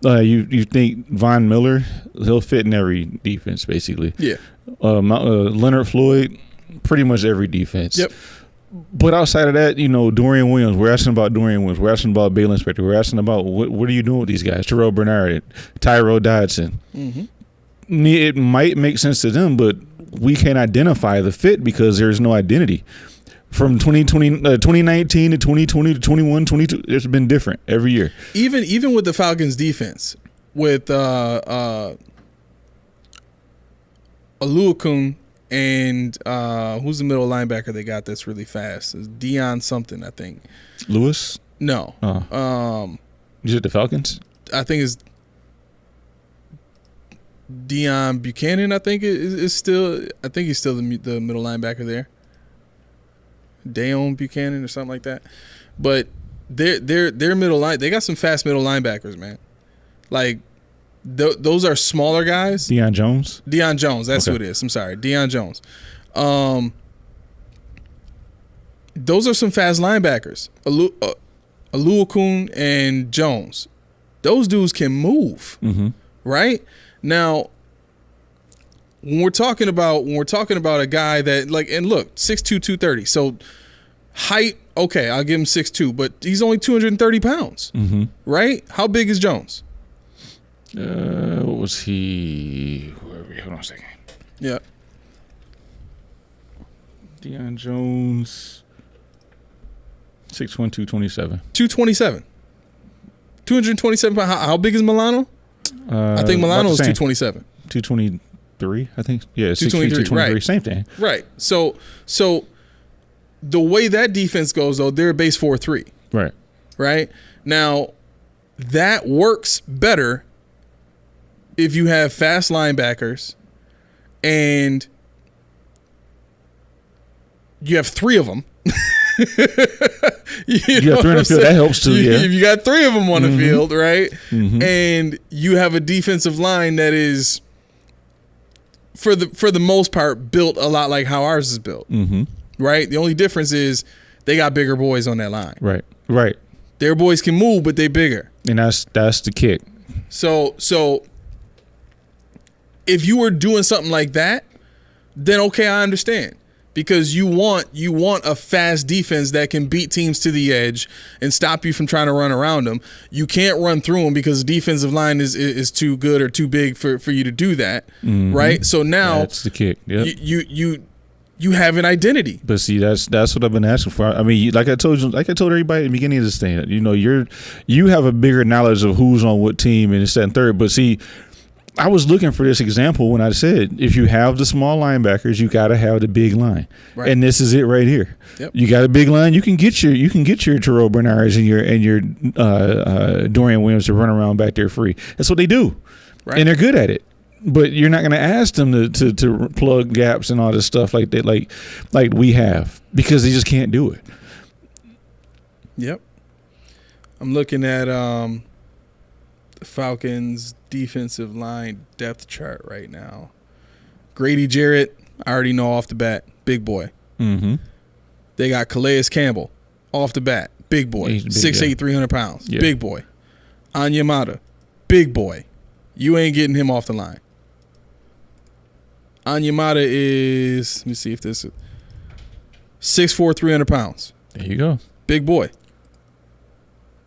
Speaker 1: You think Von Miller, he'll fit in every defense, basically.
Speaker 2: Yeah.
Speaker 1: Leonard Floyd, pretty much every defense.
Speaker 2: Yep.
Speaker 1: But outside of that, you know, Dorian Williams, we're asking about Dorian Williams. We're asking about Baylon Spector. We're asking about what are you doing with these guys? Terrell Bernard, Tyrell Dodson. Mm-hmm. It might make sense to them, but we can't identify the fit because there's no identity. From 2019 to 2020 to 21, 22, it's been different every year.
Speaker 2: Even with the Falcons defense, with Oluokun and who's the middle linebacker they got that's really fast? It's Deion something, I think.
Speaker 1: Lewis?
Speaker 2: No.
Speaker 1: Is it the Falcons?
Speaker 2: I think it's Deion Buchanan. I think is still. I think he's still the middle linebacker there. Dayon Buchanan or something like that. But their middle line, they got some fast middle linebackers, man. Like those are smaller guys.
Speaker 1: Deion Jones.
Speaker 2: That's who it is. I'm sorry, Deion Jones. Those are some fast linebackers. Oluokun and Jones. Those dudes can move, right? Now, when we're talking about a guy that and look, 6'2", 230. So height, okay, I'll give him 6'2", but he's only 230 pounds, right? How big is Jones?
Speaker 1: What was he? Hold on a second.
Speaker 2: Yeah.
Speaker 1: Deion Jones, 6'1", 227.
Speaker 2: 227. 227 pounds. How big is Milano? I think Milano is 227.
Speaker 1: 223, I think. Yeah,
Speaker 2: 223, right.
Speaker 1: Same thing.
Speaker 2: Right. So the way that defense goes, though, they're a base 4-3.
Speaker 1: Right.
Speaker 2: Right? Now, that works better if you have fast linebackers and you have three of them.
Speaker 1: you have three on the field. That helps too, yeah.
Speaker 2: If you got three of them on the field, right? Mm-hmm. And you have a defensive line that is, for the most part, built a lot like how ours is built. Mm-hmm. Right? The only difference is they got bigger boys on that line.
Speaker 1: Right. Right.
Speaker 2: Their boys can move, but they bigger.
Speaker 1: And that's the kick.
Speaker 2: So if you were doing something like that, then okay, I understand. Because you want a fast defense that can beat teams to the edge and stop you from trying to run around them. You can't run through them because the defensive line is too good or too big for you to do that, right? So now
Speaker 1: that's the kick. Yep.
Speaker 2: You have an identity.
Speaker 1: But see, that's what I've been asking for. I mean, like I told everybody at the beginning of this thing, you have a bigger knowledge of who's on what team and it's that and third. But see, I was looking for this example when I said if you have the small linebackers, you got to have the big line, right. And this is it right here. Yep. You got a big line, you can get your Terrell Bernards and your Dorian Williams to run around back there free. That's what they do, right. And they're good at it. But you're not going to ask them to plug gaps and all this stuff like that, like we have, because they just can't do it.
Speaker 2: Yep. I'm looking at the Falcons defensive line depth chart right now. Grady Jarrett, I already know off the bat, big boy. Mm-hmm. They got Calais Campbell off the bat, big boy, 6'8", 300 pounds, yeah. Big boy. Onyemata, big boy. You ain't getting him off the line. Onyemata is, let me see if this is 6'4", 300 pounds.
Speaker 1: There you go,
Speaker 2: big boy.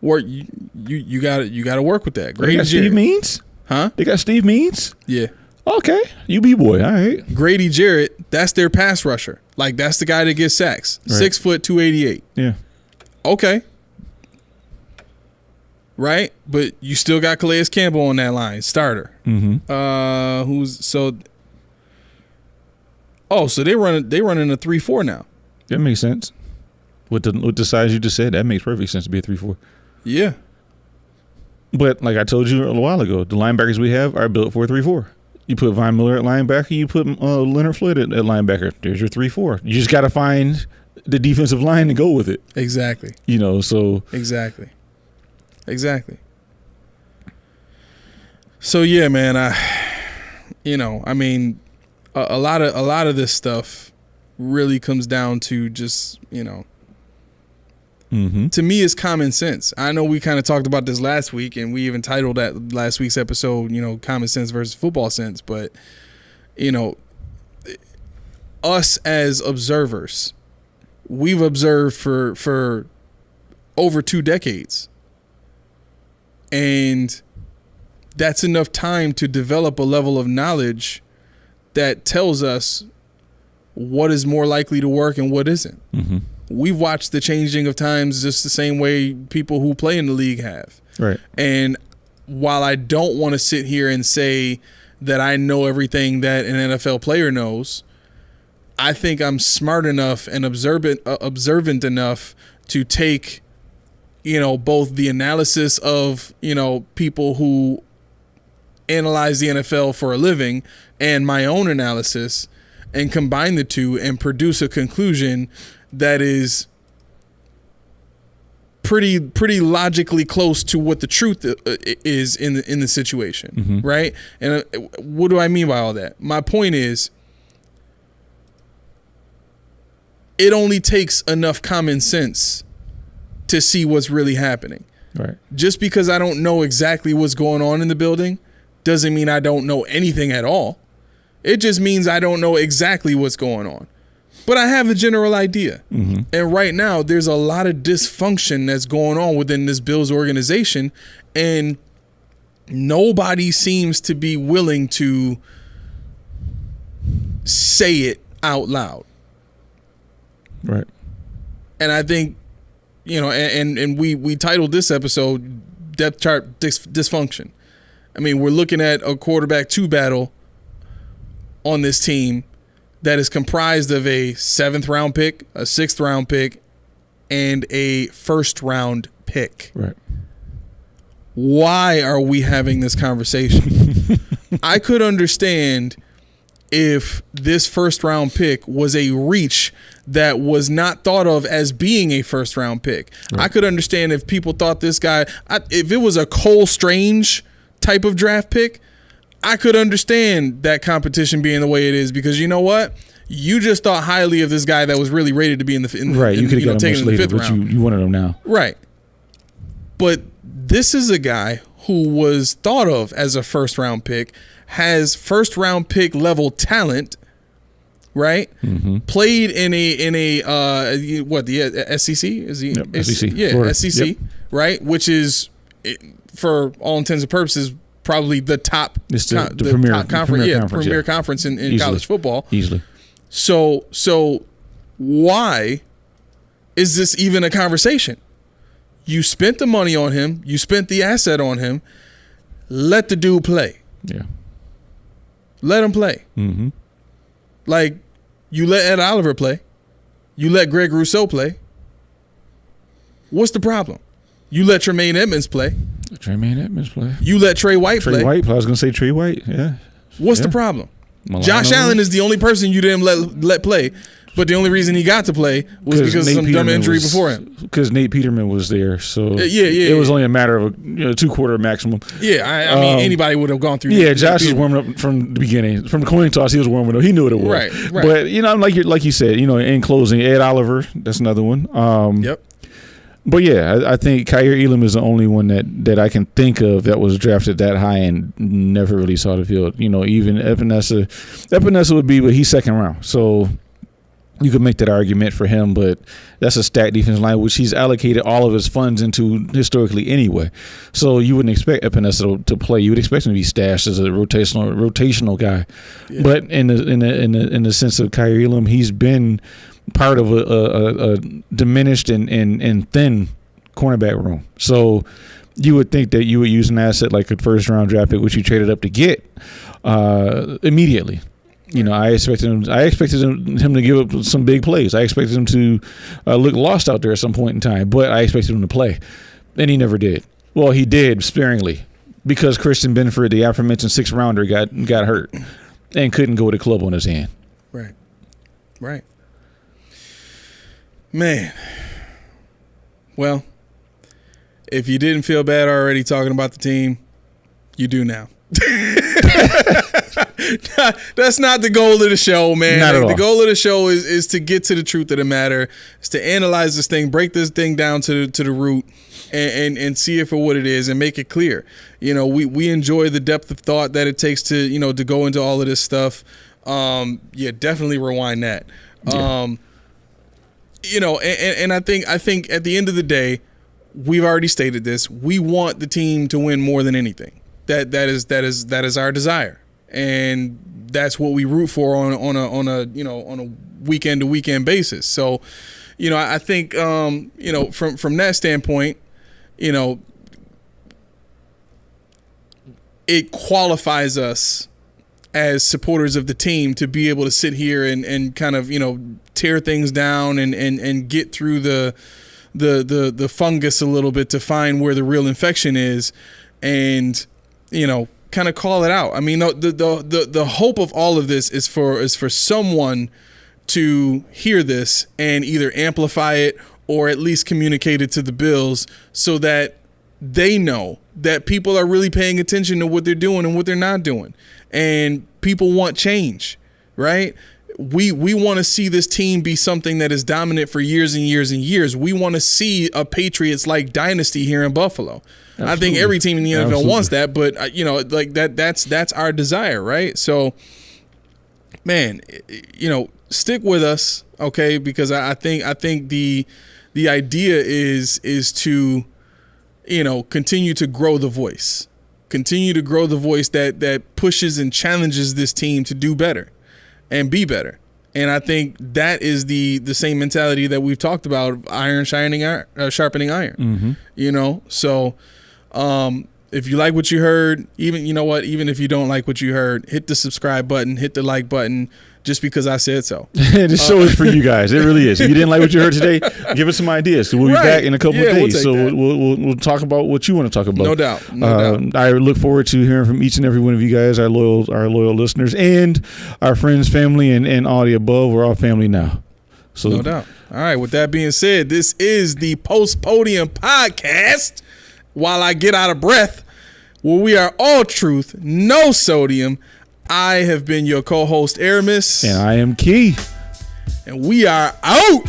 Speaker 2: Work you got to work with that.
Speaker 1: Grady Jarrett. Steve Means,
Speaker 2: huh?
Speaker 1: They got Steve Means.
Speaker 2: Yeah.
Speaker 1: Okay, you be boy. All right.
Speaker 2: Grady Jarrett, that's their pass rusher. Like that's the guy that gets sacks. Right. 6 foot 288.
Speaker 1: Yeah. Okay.
Speaker 2: Right, but you still got Calais Campbell on that line, starter. Mm-hmm. So they running a 3-4 now.
Speaker 1: That makes sense. With the size you just said, that makes perfect sense to be a 3-4.
Speaker 2: Yeah.
Speaker 1: But like I told you a while ago, the linebackers we have are built for a 3-4. You put Von Miller at linebacker, you put Leonard Floyd at linebacker. There's your 3-4. You just got to find the defensive line to go with it.
Speaker 2: Exactly.
Speaker 1: So
Speaker 2: exactly. So yeah, man. A lot of this stuff really comes down to just to me, it's common sense. I know we kind of talked about this last week, and we even titled that last week's episode, common sense versus football sense. But, us as observers, we've observed for over 2 decades. And that's enough time to develop a level of knowledge that tells us what is more likely to work and what isn't. Mm-hmm. We've watched the changing of times just the same way people who play in the league have. Right. And while I don't want to sit here and say that I know everything that an NFL player knows, I think I'm smart enough and observant enough to take, both the analysis of, people who analyze the NFL for a living and my own analysis and combine the two and produce a conclusion that is pretty logically close to what the truth is in the situation, mm-hmm. Right? And what do I mean by all that? My point is, it only takes enough common sense to see what's really happening. Right. Just because I don't know exactly what's going on in the building doesn't mean I don't know anything at all. It just means I don't know exactly what's going on. But I have a general idea. Mm-hmm. And right now, there's a lot of dysfunction that's going on within this Bills organization. And nobody seems to be willing to say it out loud.
Speaker 1: Right.
Speaker 2: And I think, and we titled this episode Depth Chart Dysfunction. I mean, we're looking at a quarterback 2 battle on this team that is comprised of a 7th round pick, a 6th round pick, and a 1st round pick.
Speaker 1: Right.
Speaker 2: Why are we having this conversation? I could understand if this 1st round pick was a reach that was not thought of as being a 1st round pick. Right. I could understand if people thought this guy, if it was a Cole Strange type of draft pick, I could understand that competition being the way it is, because you know what? You just thought highly of this guy that was really rated to be in the
Speaker 1: right. You could have got him much later, but you wanted him now.
Speaker 2: Right. But this is a guy who was thought of as a 1st round pick, has 1st round pick level talent, right? Mm-hmm. Played in a the SEC is he?
Speaker 1: Yep, SEC.
Speaker 2: Yeah,
Speaker 1: Florida.
Speaker 2: SEC,
Speaker 1: yep.
Speaker 2: Right? Which is, for all intents and purposes, probably the top,
Speaker 1: the premier,
Speaker 2: top conference, premier
Speaker 1: yeah.
Speaker 2: conference in college football.
Speaker 1: Easily.
Speaker 2: So why is this even a conversation? You spent the money on him. You spent the asset on him. Let the dude play.
Speaker 1: Yeah.
Speaker 2: Let him play.
Speaker 1: Mm-hmm.
Speaker 2: Like, you let Ed Oliver play. You let Greg Rousseau play. What's the problem? You let Tremaine Edmonds play. You let Trey White play.
Speaker 1: I was going to say Trey White, yeah.
Speaker 2: What's the problem? Josh Allen is the only person you didn't let play, but the only reason he got to play was because of some dumb injury before him.
Speaker 1: Because Nate Peterman was there, so
Speaker 2: it
Speaker 1: was only a matter of a 2-quarter maximum.
Speaker 2: Yeah, I mean, anybody would have gone through.
Speaker 1: Yeah, Josh was warming up from the beginning. From the coin toss, he was warming up. He knew what it was.
Speaker 2: Right.
Speaker 1: But, like you said, in closing, Ed Oliver, that's another one.
Speaker 2: Yep.
Speaker 1: But yeah, I think Kaiir Elam is the only one that I can think of that was drafted that high and never really saw the field. Even Epinesa would be, but he's 2nd round. So you could make that argument for him, but that's a stacked defensive line, which he's allocated all of his funds into historically anyway. So you wouldn't expect Epinesa to play. You would expect him to be stashed as a rotational guy. Yeah. But in the sense of Kaiir Elam, he's been part of a diminished and thin cornerback room. So you would think that you would use an asset like a 1st round draft pick, which you traded up to get, immediately. I expected him to give up some big plays. I expected him to look lost out there at some point in time, but I expected him to play, and he never did. Well, he did sparingly, because Christian Benford, the aforementioned 6th rounder, got hurt and couldn't go with a club on his hand.
Speaker 2: Right. Man. Well, if you didn't feel bad already talking about the team, you do now. That's not the goal of the show, man.
Speaker 1: Not at all.
Speaker 2: The goal of the show is to get to the truth of the matter, is to analyze this thing, break this thing down to the root, and see it for what it is and make it clear. We enjoy the depth of thought that it takes to to go into all of this stuff. Definitely rewind that.
Speaker 1: Yeah.
Speaker 2: And I think at the end of the day, we've already stated this. We want the team to win more than anything. That is our desire, and that's what we root for on a weekend to weekend basis. So, I think from that standpoint, it qualifies us as supporters of the team to be able to sit here and kind of tear things down and get through the fungus a little bit to find where the real infection is, and kind of call it out. I mean, the hope of all of this is for someone to hear this and either amplify it or at least communicate it to the Bills so that they know that people are really paying attention to what they're doing and what they're not doing. And people want change, right? We want to see this team be something that is dominant for years and years and years. We want to see a Patriots-like dynasty here in Buffalo. Absolutely. I think every team in the NFL wants that, but that's our desire, right? So, man, stick with us, okay? Because I think the idea is to continue to grow the voice. continue to grow the voice that pushes and challenges this team to do better and be better. And I think that is the same mentality that we've talked about, iron sharpening iron. Mm-hmm. So if you like what you heard, even if you don't like what you heard, hit the subscribe button, hit the like button, just because I said so.
Speaker 1: This show is for you guys. It really is. If you didn't like what you heard today, give us some ideas. So we'll be back in a couple of days. We'll talk about what you want to talk about.
Speaker 2: No doubt.
Speaker 1: I look forward to hearing from each and every one of you guys, our loyal listeners, and our friends, family, and all the above. We're all family now. So
Speaker 2: no doubt. All right. With that being said, this is the Post Podium Podcast. While I get out of breath, where we are all truth, no sodium. I have been your co-host, Aramis.
Speaker 1: And I am Key.
Speaker 2: And we are out.